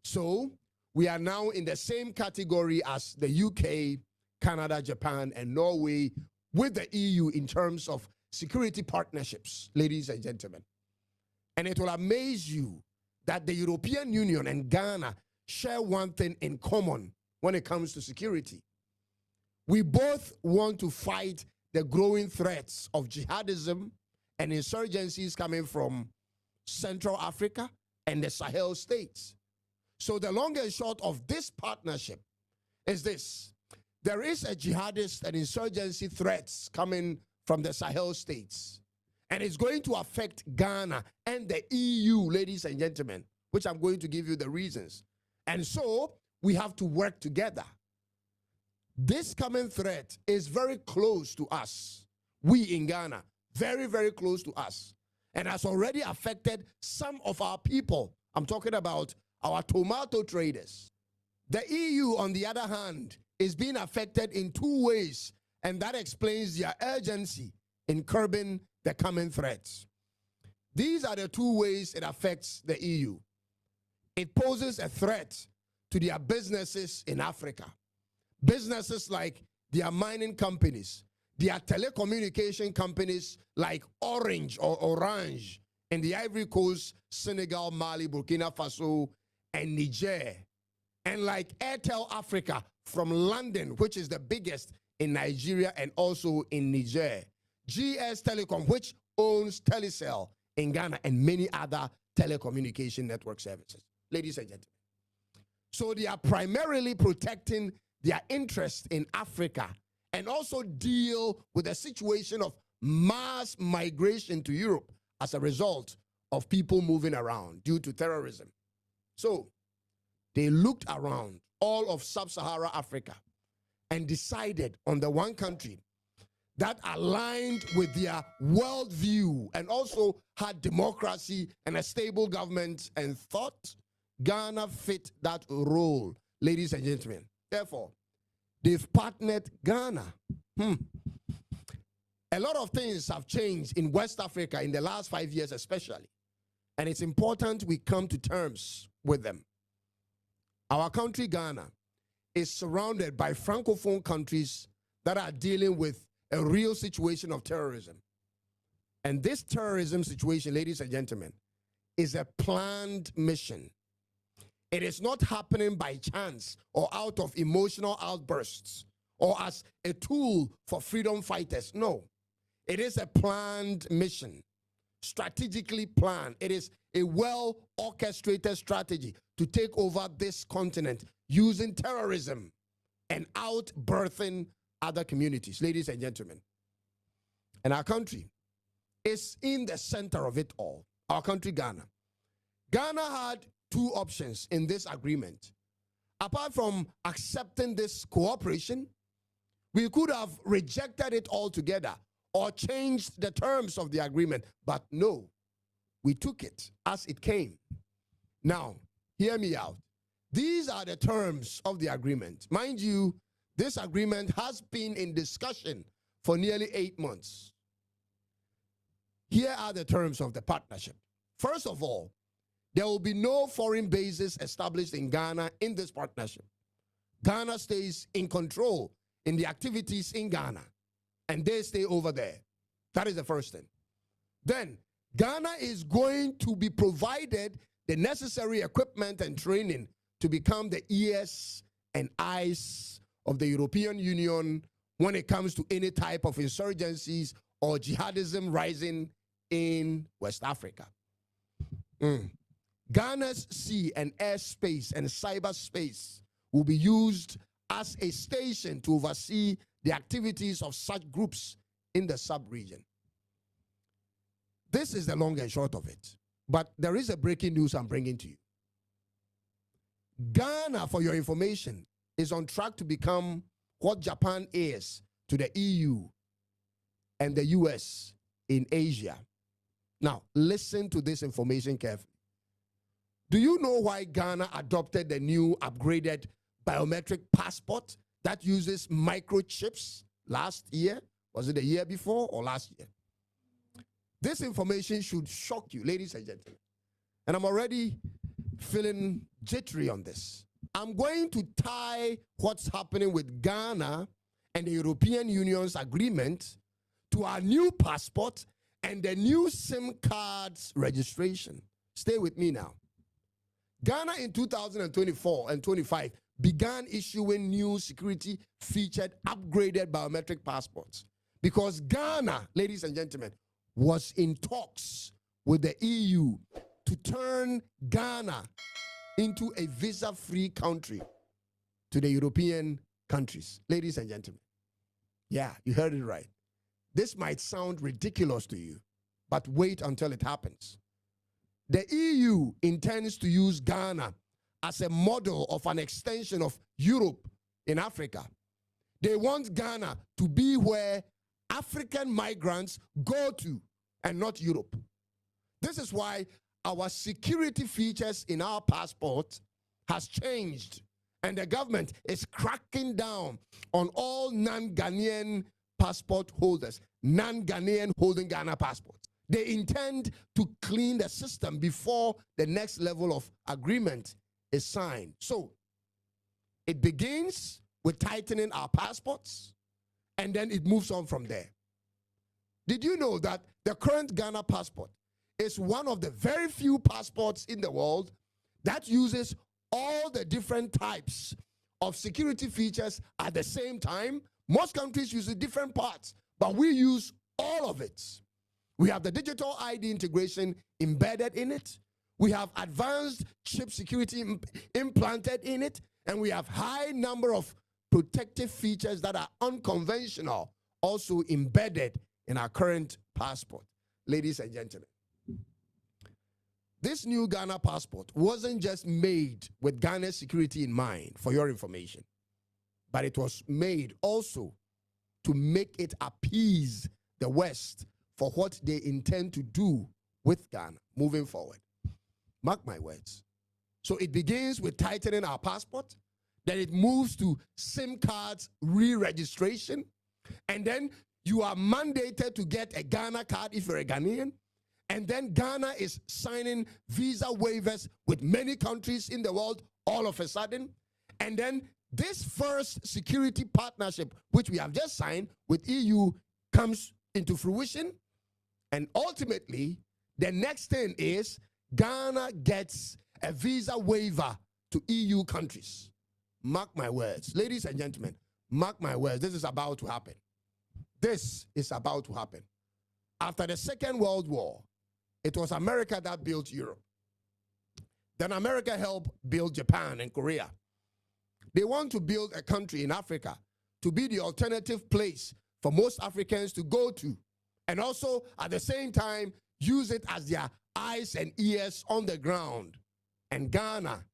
Speaker 7: So we are now in the same category as the UK, Canada, Japan, and Norway with the EU in terms of security partnerships, ladies and gentlemen. And it will amaze you that the European Union and Ghana share one thing in common when it comes to security. We both want to fight the growing threats of jihadism and insurgencies coming from Central Africa and the Sahel states. So the long and short of this partnership is this. There is a jihadist and insurgency threats coming from the Sahel states. And it's going to affect Ghana and the EU, ladies and gentlemen, which I'm going to give you the reasons. And so we have to work together. This coming threat is very close to us. We in Ghana, very, very close to us. And has already affected some of our people. I'm talking about our tomato traders. The EU, on the other hand, is being affected in two ways. And that explains their urgency in curbing the coming threats. These are the two ways it affects the EU. It poses a threat to their businesses in Africa. Businesses like their mining companies, their telecommunication companies like Orange or Orange in the Ivory Coast, Senegal, Mali, Burkina Faso, and Niger. And like Airtel Africa from London, which is the biggest in Nigeria and also in Niger. GS Telecom, which owns Telecel in Ghana, and many other telecommunication network services. Ladies and gentlemen. So they are primarily protecting their interest in Africa and also deal with the situation of mass migration to Europe as a result of people moving around due to terrorism. So they looked around all of sub-Saharan Africa and decided on the one country that aligned with their worldview and also had democracy and a stable government, and thought Ghana fit that role, ladies and gentlemen. Therefore, they've partnered Ghana. A lot of things have changed in West Africa in the last 5 years especially, and it's important we come to terms with them. Our country, Ghana, is surrounded by francophone countries that are dealing with a real situation of terrorism. And this terrorism situation, ladies and gentlemen, is a planned mission. It is not happening by chance or out of emotional outbursts or as a tool for freedom fighters. No, it is a planned mission, strategically planned. It is a well-orchestrated strategy to take over this continent using terrorism and outbirthing other communities. Ladies and gentlemen, and our country is in the center of it all. Our country, Ghana. Ghana had two options in this agreement. Apart from accepting this cooperation, we could have rejected it altogether or changed the terms of the agreement. But no, we took it as it came. Now, hear me out. These are the terms of the agreement. Mind you, this agreement has been in discussion for nearly 8 months. Here are the terms of the partnership. First of all, there will be no foreign bases established in Ghana in this partnership. Ghana stays in control in the activities in Ghana, and they stay over there. That is the first thing. Then, Ghana is going to be provided the necessary equipment and training to become the ears and eyes of the European Union when it comes to any type of insurgencies or jihadism rising in West Africa. Ghana's sea and airspace and cyberspace will be used as a station to oversee the activities of such groups in the sub-region. This is the long and short of it. But there is a breaking news I'm bringing to you. Ghana, for your information, is on track to become what Japan is to the EU and the US in Asia. Now, listen to this information carefully. Do you know why Ghana adopted the new upgraded biometric passport that uses microchips last year? Was it the year before or last year? This information should shock you, ladies and gentlemen. And I'm already feeling jittery on this. I'm going to tie what's happening with Ghana and the European Union's agreement to our new passport and the new SIM cards registration. Stay with me now. Ghana in 2024 and 25 began issuing new security featured upgraded biometric passports because Ghana, ladies and gentlemen, was in talks with the EU to turn Ghana into a visa-free country to the European countries. Ladies and gentlemen, yeah, you heard it right. This might sound ridiculous to you, but wait until it happens. The EU intends to use Ghana as a model of an extension of Europe in Africa. They want Ghana to be where African migrants go to and not Europe. This is why our security features in our passport has changed, and the government is cracking down on all non-Ghanaian passport holders, non-Ghanaian holding Ghana passports. They intend to clean the system before the next level of agreement is signed. So it begins with tightening our passports, and then it moves on from there. Did you know that the current Ghana passport is one of the very few passports in the world that uses all the different types of security features at the same time? Most countries use different parts, but we use all of it. We have the digital ID integration embedded in it. We have advanced chip security implanted in it. And we have high number of protective features that are unconventional also embedded in our current passport. Ladies and gentlemen, this new Ghana passport wasn't just made with Ghana's security in mind, for your information, but it was made also to make it appease the West for what they intend to do with Ghana moving forward. Mark my words. So it begins with tightening our passport, then it moves to SIM cards re-registration, and then you are mandated to get a Ghana card if you're a Ghanaian, and then Ghana is signing visa waivers with many countries in the world all of a sudden, and then this first security partnership, which we have just signed with EU, comes into fruition. And ultimately, the next thing is Ghana gets a visa waiver to EU countries. Mark my words. Ladies and gentlemen, Mark my words, this is about to happen. This is about to happen. After the Second World War, it was America that built Europe. Then America helped build Japan and Korea. They want to build a country in Africa to be the alternative place for most Africans to go to. And also, at the same time, use it as their eyes and ears on the ground. And Ghana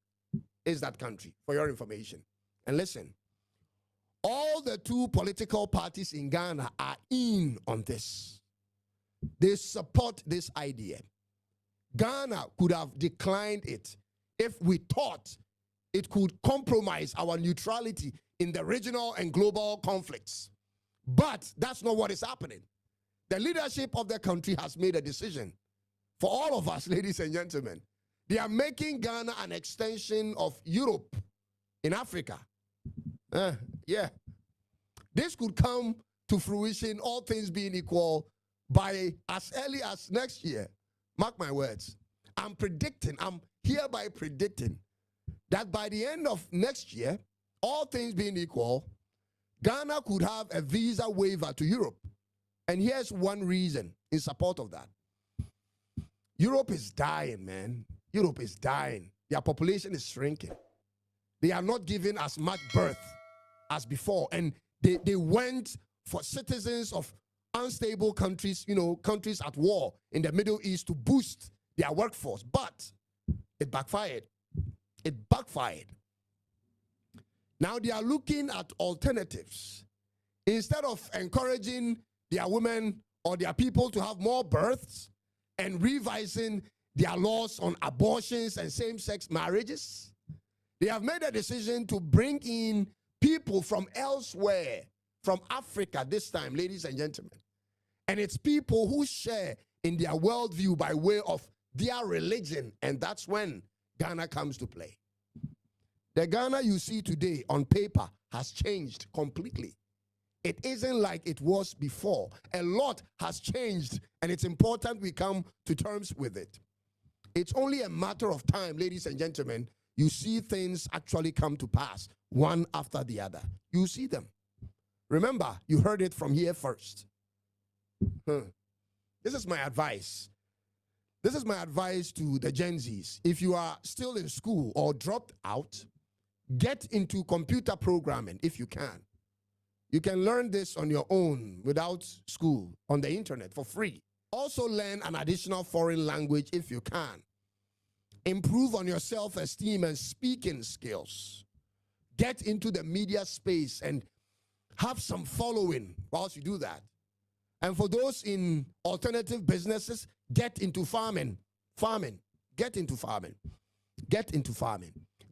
Speaker 7: is that country, for your information. And listen, all the two political parties in Ghana are in on this. They support this idea. Ghana could have declined it if we thought it could compromise our neutrality in the regional and global conflicts. But that's not what is happening. The leadership of the country has made a decision. For all of us, ladies and gentlemen, they are making Ghana an extension of Europe in Africa. Yeah. This could come to fruition, all things being equal, by as early as next year. Mark my words. I'm hereby predicting that by the end of next year, all things being equal, Ghana could have a visa waiver to Europe. And here's one reason in support of that. Europe is dying, man. Europe is dying. Their population is shrinking. They are not giving as much birth as before. And they went for citizens of unstable countries, countries at war in the Middle East to boost their workforce. But it backfired. It backfired. Now they are looking at alternatives. Instead of encouraging their women or their people to have more births and revising their laws on abortions and same-sex marriages, they have made a decision to bring in people from elsewhere, from Africa this time, ladies and gentlemen. And it's people who share in their worldview by way of their religion, and that's when Ghana comes to play. The Ghana you see today on paper has changed completely. It isn't like it was before. A lot has changed, and it's important we come to terms with it. It's only a matter of time, ladies and gentlemen. You see things actually come to pass, one after the other. You see them. Remember, you heard it from here first. This is my advice. This is my advice to the Gen Zs. If you are still in school or dropped out, get into computer programming if you can. You can learn this on your own without school, on the internet for free. Also learn an additional foreign language if you can. Improve on your self-esteem and speaking skills. Get into the media space and have some following whilst you do that. And for those in alternative businesses, get into farming. Get into farming.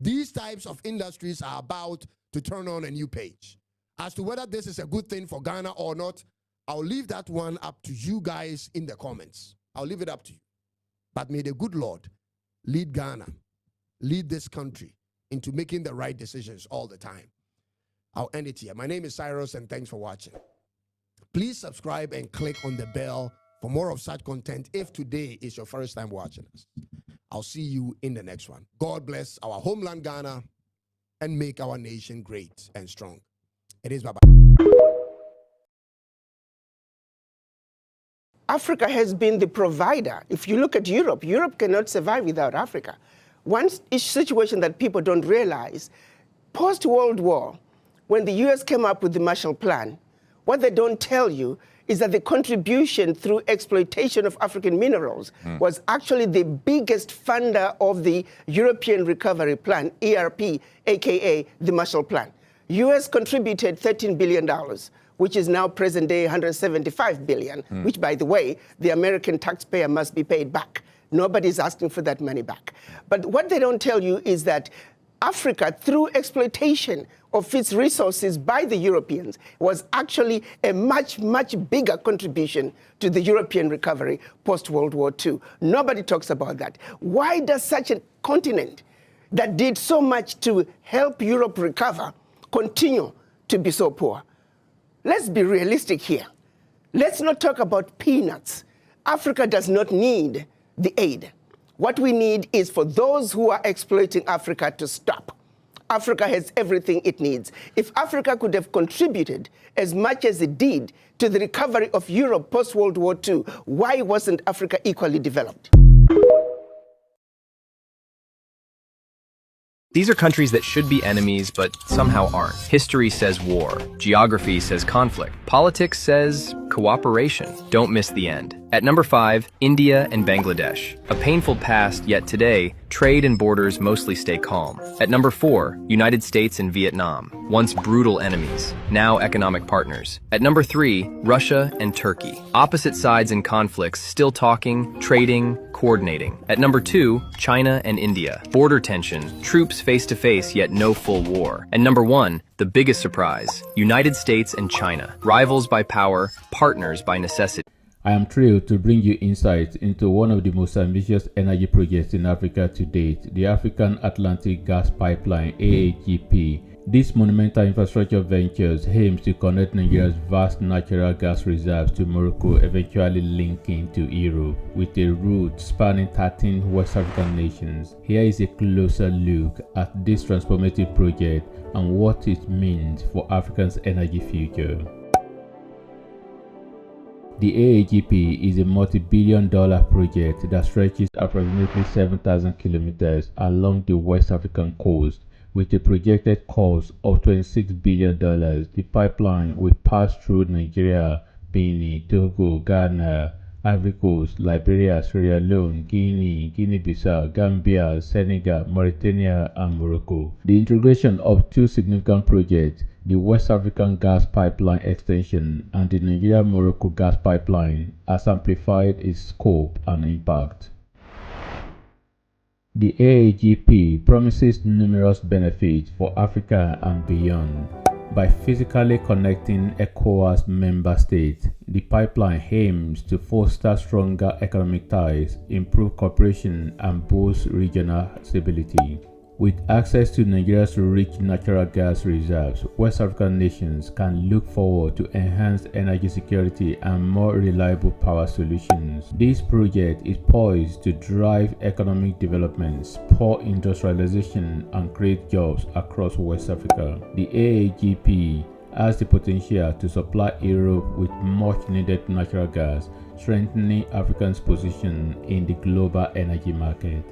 Speaker 7: These types of industries are about to turn on a new page. As to whether this is a good thing for Ghana or not, I'll leave that one up to you guys in the comments. I'll leave it up to you. But may the good Lord lead Ghana, lead this country into making the right decisions all the time. I'll end it here. My name is Cyrus, and thanks for watching. Please subscribe and click on the bell for more of such content if today is your first time watching us. I'll see you in the next one. God bless our homeland Ghana and make our nation great and strong. It is bye-bye.
Speaker 5: Africa has been the provider. If you look at Europe, Europe cannot survive without Africa. One situation that people don't realize, post-World War, when the US came up with the Marshall Plan, what they don't tell you is that the contribution through exploitation of African minerals was actually the biggest funder of the European Recovery Plan, ERP, aka the Marshall Plan. US contributed $13 billion, which is now present day $175 billion, which, by the way, the American taxpayer must be paid back. Nobody's asking for that money back. But what they don't tell you is that Africa, through exploitation of its resources by the Europeans, was actually a much, much bigger contribution to the European recovery post-World War II. Nobody talks about that. Why does such a continent that did so much to help Europe recover continue to be so poor? Let's be realistic here. Let's not talk about peanuts. Africa does not need the aid. What we need is for those who are exploiting Africa to stop.
Speaker 8: Africa has everything it needs. If Africa could have contributed as much as it did to the recovery of Europe post-World War II, why wasn't Africa equally developed?
Speaker 9: These are countries that should be enemies, but somehow aren't. History says war. Geography says conflict. Politics says cooperation. Don't miss the end. At number 5, India and Bangladesh. A painful past, yet today, trade and borders mostly stay calm. At number 4, United States and Vietnam. Once brutal enemies, now economic partners. At number 3, Russia and Turkey. Opposite sides in conflicts, still talking, trading, coordinating. At number 2, China and India. Border tension, troops face to face, yet no full war. And number 1, the biggest surprise, United States and China. Rivals by power, partners by necessity.
Speaker 10: I am thrilled to bring you insights into one of the most ambitious energy projects in Africa to date, the African Atlantic Gas Pipeline (AAGP). This monumental infrastructure venture aims to connect Nigeria's vast natural gas reserves to Morocco, eventually linking to Europe, with a route spanning 13 West African nations. Here is a closer look at this transformative project and what it means for Africa's energy future. The AAGP is a multi-billion-dollar project that stretches approximately 7,000 kilometers along the West African coast. With a projected cost of $26 billion, the pipeline will pass through Nigeria, Benin, Togo, Ghana, Ivory Coast, Liberia, Sierra Leone, Guinea, Guinea-Bissau, Gambia, Senegal, Mauritania, and Morocco. The integration of two significant projects, the West African Gas Pipeline Extension and the Nigeria-Morocco Gas Pipeline, has amplified its scope and impact. The AAGP promises numerous benefits for Africa and beyond. By physically connecting ECOWAS member states, the pipeline aims to foster stronger economic ties, improve cooperation, and boost regional stability. With access to Nigeria's rich natural gas reserves, West African nations can look forward to enhanced energy security and more reliable power solutions. This project is poised to drive economic development, spur industrialization, and create jobs across West Africa. The AAGP has the potential to supply Europe with much-needed natural gas, strengthening Africa's position in the global energy market.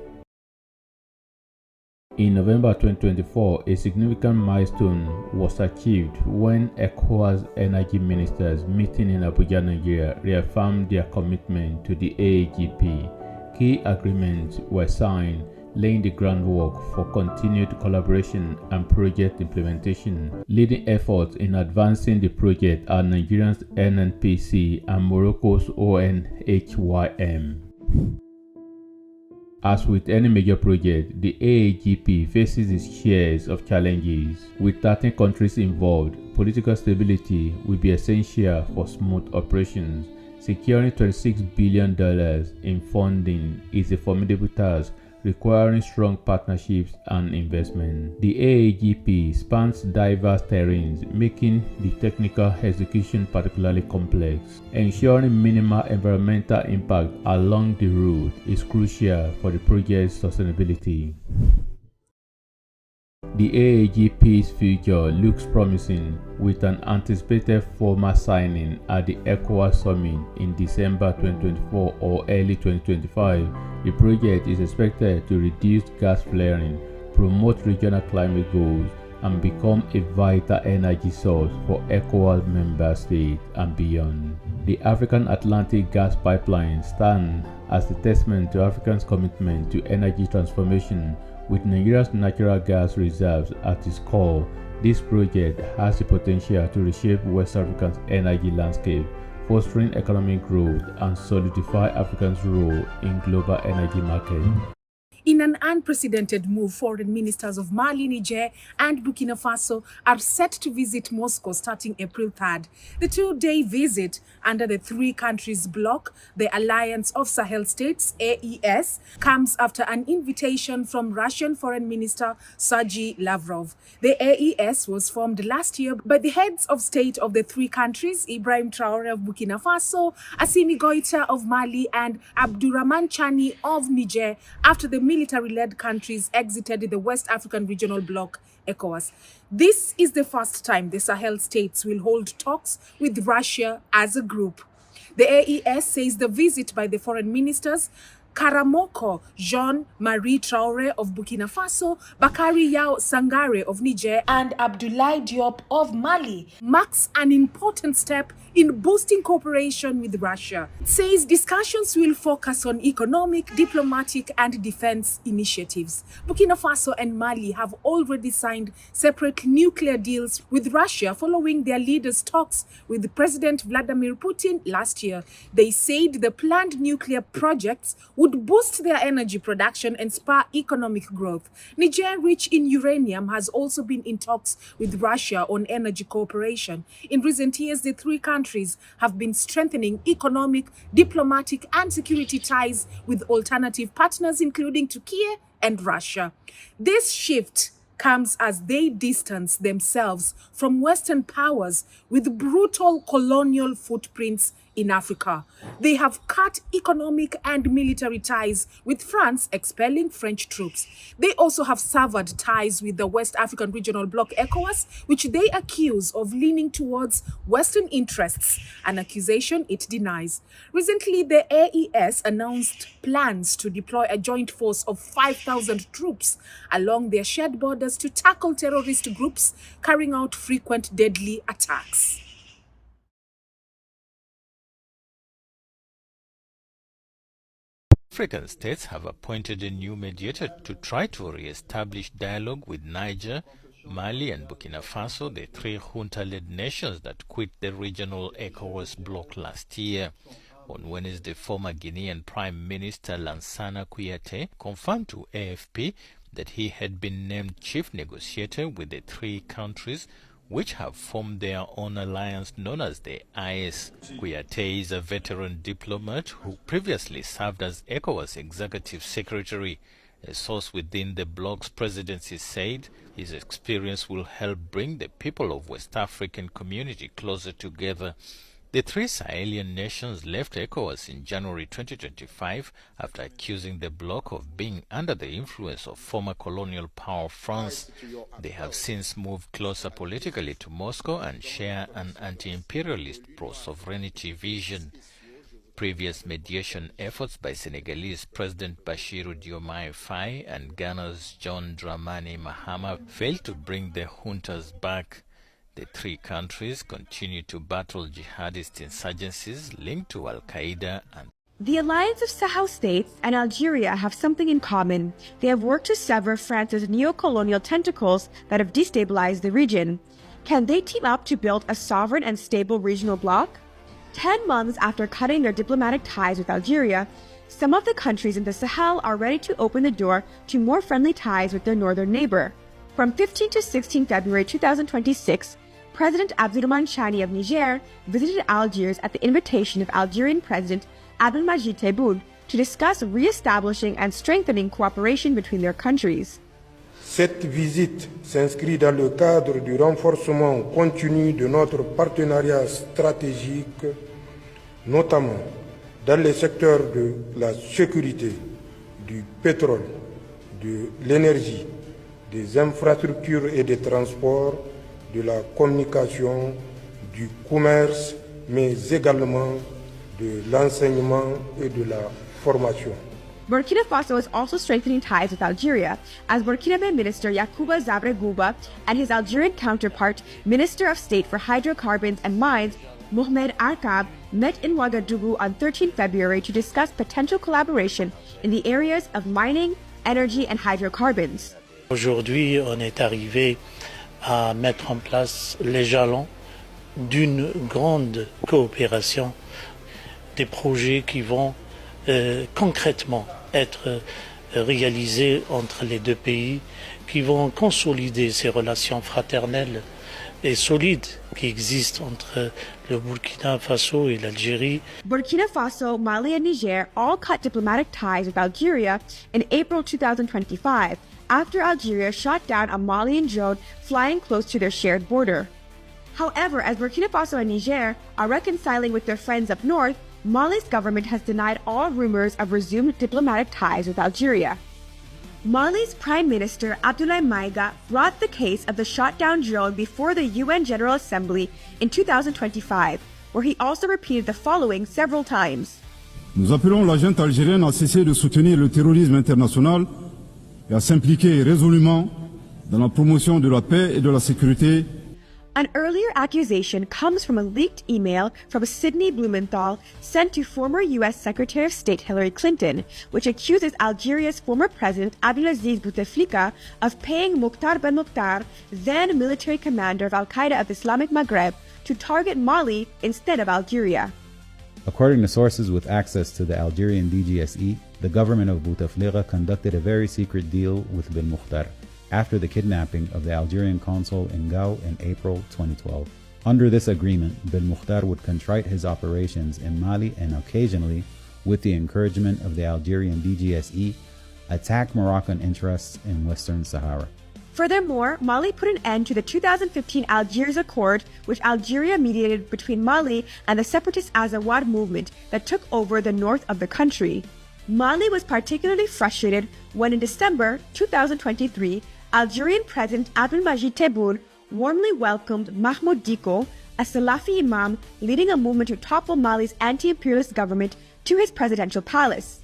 Speaker 10: In November 2024, a significant milestone was achieved when ECOWAS energy ministers meeting in Abuja, Nigeria, reaffirmed their commitment to the AAGP. Key agreements were signed, laying the groundwork for continued collaboration and project implementation. Leading efforts in advancing the project are Nigeria's NNPC and Morocco's ONHYM. As with any major project, the AAGP faces its shares of challenges. With 13 countries involved, political stability will be essential for smooth operations. Securing $26 billion in funding is a formidable task, requiring strong partnerships and investment. The AAGP spans diverse terrains, making the technical execution particularly complex. Ensuring minimal environmental impact along the route is crucial for the project's sustainability. The AAGP's future looks promising, with an anticipated formal signing at the ECOWAS Summit in December 2024 or early 2025. The project is expected to reduce gas flaring, promote regional climate goals, and become a vital energy source for ECOWAS member states and beyond. The African Atlantic Gas Pipeline stands as a testament to Africa's commitment to energy transformation. With Nigeria's natural gas reserves at its core, this project has the potential to reshape West Africa's energy landscape, fostering economic growth and solidify Africa's role in global energy markets.
Speaker 11: In an unprecedented move, foreign ministers of Mali, Niger, and Burkina Faso are set to visit Moscow starting April 3rd. The two-day visit under the three countries bloc, the Alliance of Sahel States, AES, comes after an invitation from Russian Foreign Minister Sergei Lavrov. The AES was formed last year by the heads of state of the three countries, Ibrahim Traoré of Burkina Faso, Assimi Goïta of Mali, and Abdourahmane Chani of Niger, after the military-led countries exited the West African Regional Bloc, ECOWAS. This is the first time the Sahel states will hold talks with Russia as a group. The AES says the visit by the foreign ministers Karamoko Jean-Marie Traoré of Burkina Faso, Bakary Yao Sangare of Niger, and Abdoulaye Diop of Mali marks an important step in boosting cooperation with Russia. It says discussions will focus on economic, diplomatic, and defense initiatives. Burkina Faso and Mali have already signed separate nuclear deals with Russia following their leaders' talks with President Vladimir Putin last year. They said the planned nuclear projects would boost their energy production and spur economic growth. Niger, rich in uranium, has also been in talks with Russia on energy cooperation. In recent years, the three countries have been strengthening economic, diplomatic, and security ties with alternative partners, including Turkey and Russia. This shift comes as they distance themselves from Western powers with brutal colonial footprints in Africa. They have cut economic and military ties with France, expelling French troops. They also have severed ties with the West African Regional Bloc, ECOWAS, which they accuse of leaning towards Western interests, an accusation it denies. Recently, the AES announced plans to deploy a joint force of 5,000 troops along their shared borders to tackle terrorist groups carrying out frequent deadly attacks.
Speaker 12: African states have appointed a new mediator to try to re-establish dialogue with Niger, Mali and Burkina Faso, the three junta-led nations that quit the regional ECOWAS bloc last year. On Wednesday, former Guinean Prime Minister Lansana Kouyaté confirmed to AFP that he had been named chief negotiator with the three countries which have formed their own alliance known as the AES. Kouyaté is a veteran diplomat who previously served as ECOWAS executive secretary. A source within the bloc's presidency said his experience will help bring the people of West African community closer together. The three Sahelian nations left ECOWAS in January 2025 after accusing the bloc of being under the influence of former colonial power France. They have since moved closer politically to Moscow and share an anti-imperialist pro-sovereignty vision. Previous mediation efforts by Senegalese President Bassirou Diomaye Faye and Ghana's John Dramani Mahama failed to bring the juntas back. The three countries continue to battle jihadist insurgencies linked to Al-Qaeda and
Speaker 13: The alliance of Sahel states and Algeria have something in common. They have worked to sever France's neo-colonial tentacles that have destabilized the region. Can they team up to build a sovereign and stable regional bloc? 10 months after cutting their diplomatic ties with Algeria, some of the countries in the Sahel are ready to open the door to more friendly ties with their northern neighbor. From 15 to 16 February 2026, President Abdourahmane Chani of Niger visited Algiers at the invitation of Algerian President Abdelmadjid Tebboune to discuss re-establishing and strengthening cooperation between their countries.
Speaker 14: Cette visite s'inscrit dans le cadre du renforcement continu de notre partenariat stratégique, notamment dans les secteurs de la sécurité, du pétrole, de l'énergie, des infrastructures et des transports, de la communication, du commerce, mais également de l'enseignement et de la formation.
Speaker 13: Burkina Faso is also strengthening ties with Algeria, as Burkinabe Minister Yacouba Zabre Gouba and his Algerian counterpart, Minister of State for Hydrocarbons and Mines, Mohamed Arkab, met in Ouagadougou on 13 February to discuss potential collaboration in the areas of mining, energy and hydrocarbons.
Speaker 15: Aujourd'hui, on est arrivé à mettre en place les jalons d'une grande coopération, des projets qui vont concrètement être réalisés entre les deux pays, qui vont consolider ces relations fraternelles et solides qui existent entre le Burkina Faso et l'Algérie.
Speaker 13: Burkina Faso, Mali and Niger all cut diplomatic ties with Algeria in April 2025 after Algeria shot down a Malian drone flying close to their shared border. However, as Burkina Faso and Niger are reconciling with their friends up north, Mali's government has denied all rumors of resumed diplomatic ties with Algeria. Mali's Prime Minister Abdoulaye Maïga brought the case of the shot-down drone before the UN General Assembly in 2025, where he also repeated the following several times.
Speaker 16: Nous appelons la junte algérienne à cesser de soutenir le terrorisme international et à s'impliquer résolument dans la promotion de la paix et de la sécurité.
Speaker 13: An earlier accusation comes from a leaked email from Sidney Blumenthal sent to former U.S. Secretary of State Hillary Clinton, which accuses Algeria's former president Abdelaziz Bouteflika of paying Mokhtar Ben Mokhtar, then military commander of Al-Qaeda of Islamic Maghreb, to target Mali instead of Algeria.
Speaker 10: According to sources with access to the Algerian DGSE, the government of Bouteflika conducted a very secret deal with Ben Mokhtar after the kidnapping of the Algerian consul in Gao in April 2012. Under this agreement, Ben Mokhtar would contrite his operations in Mali and occasionally, with the encouragement of the Algerian DGSE, attack Moroccan interests in Western Sahara.
Speaker 13: Furthermore, Mali put an end to the 2015 Algiers Accord, which Algeria mediated between Mali and the separatist Azawad movement that took over the north of the country. Mali was particularly frustrated when in December 2023, Algerian President Abdelmadjid Tebboune warmly welcomed Mahmoud Dicko, a Salafi imam leading a movement to topple Mali's anti-imperialist government, to his presidential palace.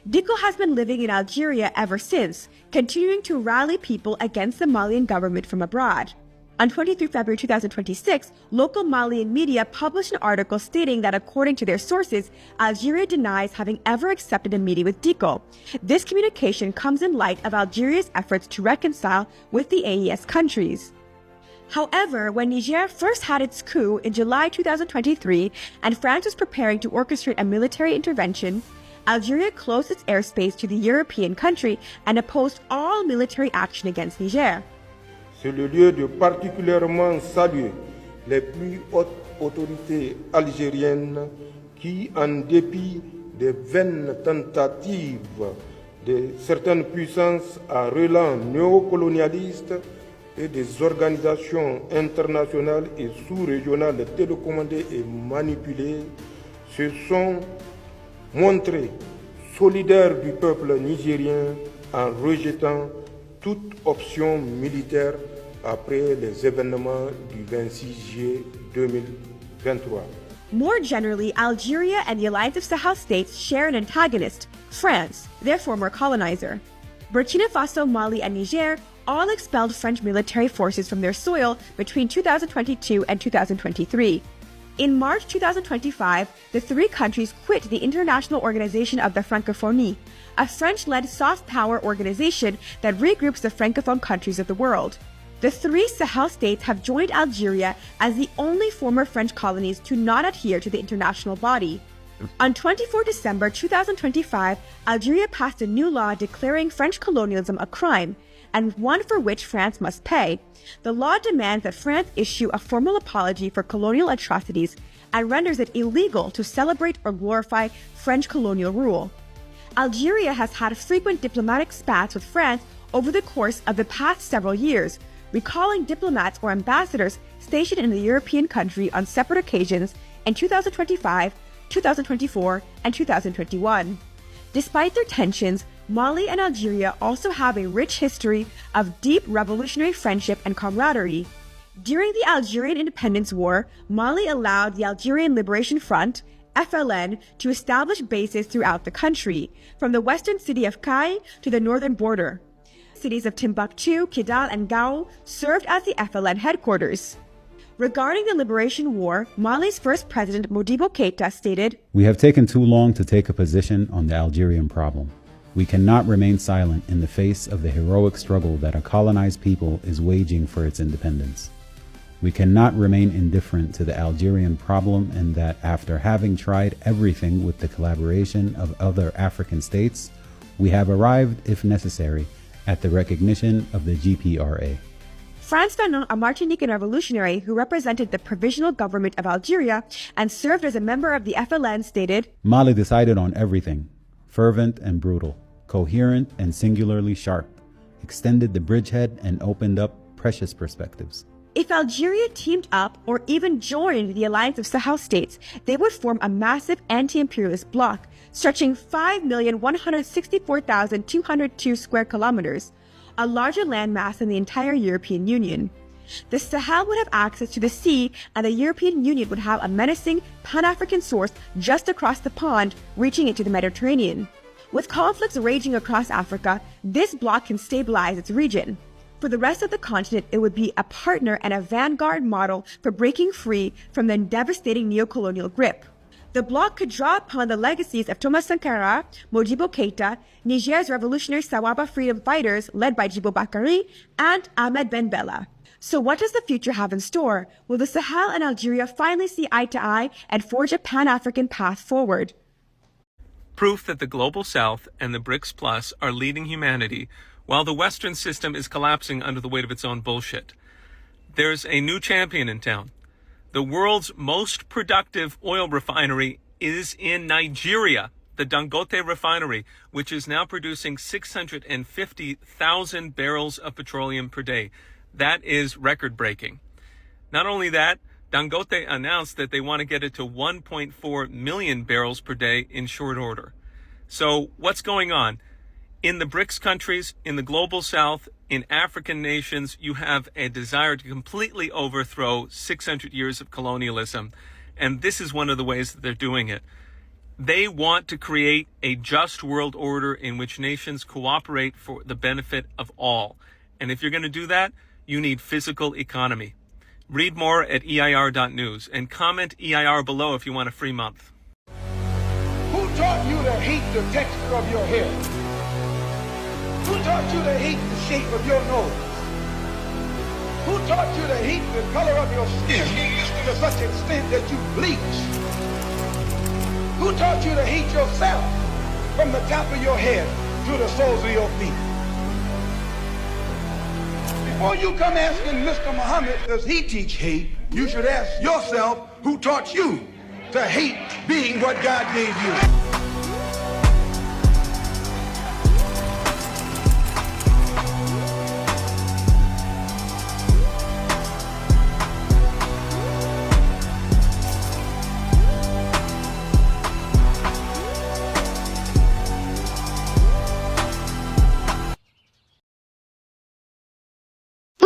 Speaker 13: Dicko has been living in Algeria ever since, continuing to rally people against the Malian government from abroad. On 23 February 2026, local Malian media published an article stating that according to their sources, Algeria denies having ever accepted a meeting with Dicko. This communication comes in light of Algeria's efforts to reconcile with the AES countries. However, when Niger first had its coup in July 2023 and France was preparing to orchestrate a military intervention, Algeria closed its airspace to the European country and opposed all military action against Niger.
Speaker 14: C'est le lieu de particulièrement saluer les plus hautes autorités algériennes qui, en dépit des vaines tentatives de certaines puissances à relents néocolonialistes et des organisations internationales et sous-régionales télécommandées et manipulées, se sont montrées solidaires du peuple nigérien en rejetant toute option militaire après les événements du 26 juillet 2023.
Speaker 13: More generally, Algeria and the Alliance of Sahel states share an antagonist, France, their former colonizer. Burkina Faso, Mali, and Niger all expelled French military forces from their soil between 2022 and 2023. In March 2025, the three countries quit the International Organization of the Francophonie, a French-led soft power organization that regroups the Francophone countries of the world. The three Sahel states have joined Algeria as the only former French colonies to not adhere to the international body. On 24 December 2025, Algeria passed a new law declaring French colonialism a crime, and one for which France must pay. The law demands that France issue a formal apology for colonial atrocities and renders it illegal to celebrate or glorify French colonial rule. Algeria has had frequent diplomatic spats with France over the course of the past several years, recalling diplomats or ambassadors stationed in the European country on separate occasions in 2025, 2024, and 2021. Despite their tensions, Mali and Algeria also have a rich history of deep revolutionary friendship and camaraderie. During the Algerian Independence War, Mali allowed the Algerian Liberation Front, FLN, to establish bases throughout the country, from the western city of Kai to the northern border. Cities of Timbuktu, Kidal, and Gao served as the FLN headquarters. Regarding the Liberation War, Mali's first president Modibo Keïta stated,
Speaker 10: "We have taken too long to take a position on the Algerian problem. We cannot remain silent in the face of the heroic struggle that a colonized people is waging for its independence. We cannot remain indifferent to the Algerian problem, and that after having tried everything with the collaboration of other African states, we have arrived, if necessary, at the recognition of the GPRA."
Speaker 13: Franz Fanon, a Martinican revolutionary who represented the provisional government of Algeria and served as a member of the FLN, stated,
Speaker 10: "Mali decided on everything, fervent and brutal, coherent and singularly sharp, extended the bridgehead and opened up precious perspectives.
Speaker 13: If Algeria teamed up or even joined the alliance of Sahel states, they would form a massive anti-imperialist bloc stretching 5,164,202 square kilometers, a larger landmass than the entire European Union. The Sahel would have access to the sea, and the European Union would have a menacing Pan-African source just across the pond, reaching into the Mediterranean. With conflicts raging across Africa, this bloc can stabilize its region. For the rest of the continent, it would be a partner and a vanguard model for breaking free from the devastating neocolonial grip. The bloc could draw upon the legacies of Thomas Sankara, Modibo Keita, Niger's revolutionary Sawaba freedom fighters led by Djibo Bakary, and Ahmed Ben Bella. So what does the future have in store? Will the Sahel and Algeria finally see eye to eye and forge a Pan-African path forward?
Speaker 17: Proof that the Global South and the BRICS Plus are leading humanity while the Western system is collapsing under the weight of its own bullshit. There's a new champion in town. The world's most productive oil refinery is in Nigeria, the Dangote refinery, which is now producing 650,000 barrels of petroleum per day. That is record-breaking. Not only that, Dangote announced that they want to get it to 1.4 million barrels per day in short order. So what's going on? In the BRICS countries, in the Global South, in African nations, you have a desire to completely overthrow 600 years of colonialism. And this is one of the ways that they're doing it. They want to create a just world order in which nations cooperate for the benefit of all. And if you're going to do that, you need physical economy. Read more at EIR.news and comment EIR below if you want a free month.
Speaker 18: Who taught you to hate the texture of your hair? Who taught you to hate the shape of your nose? Who taught you to hate the color of your skin to such an extent that you bleach? Who taught you to hate yourself from the top of your head to the soles of your feet? Before you come asking Mr. Muhammad, does he teach hate, you should ask yourself, who taught you to hate being what God gave you?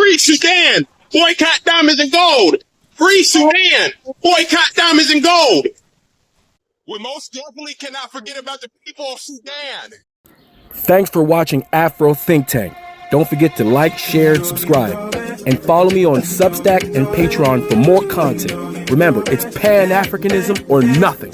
Speaker 19: Free Sudan! Boycott diamonds and gold! Free Sudan! Boycott diamonds and gold! We most definitely cannot forget about the people of Sudan!
Speaker 1: Thanks for watching Afro Think Tank. Don't forget to like, share, and subscribe. And follow me on Substack and Patreon for more content. Remember, it's Pan-Africanism or nothing.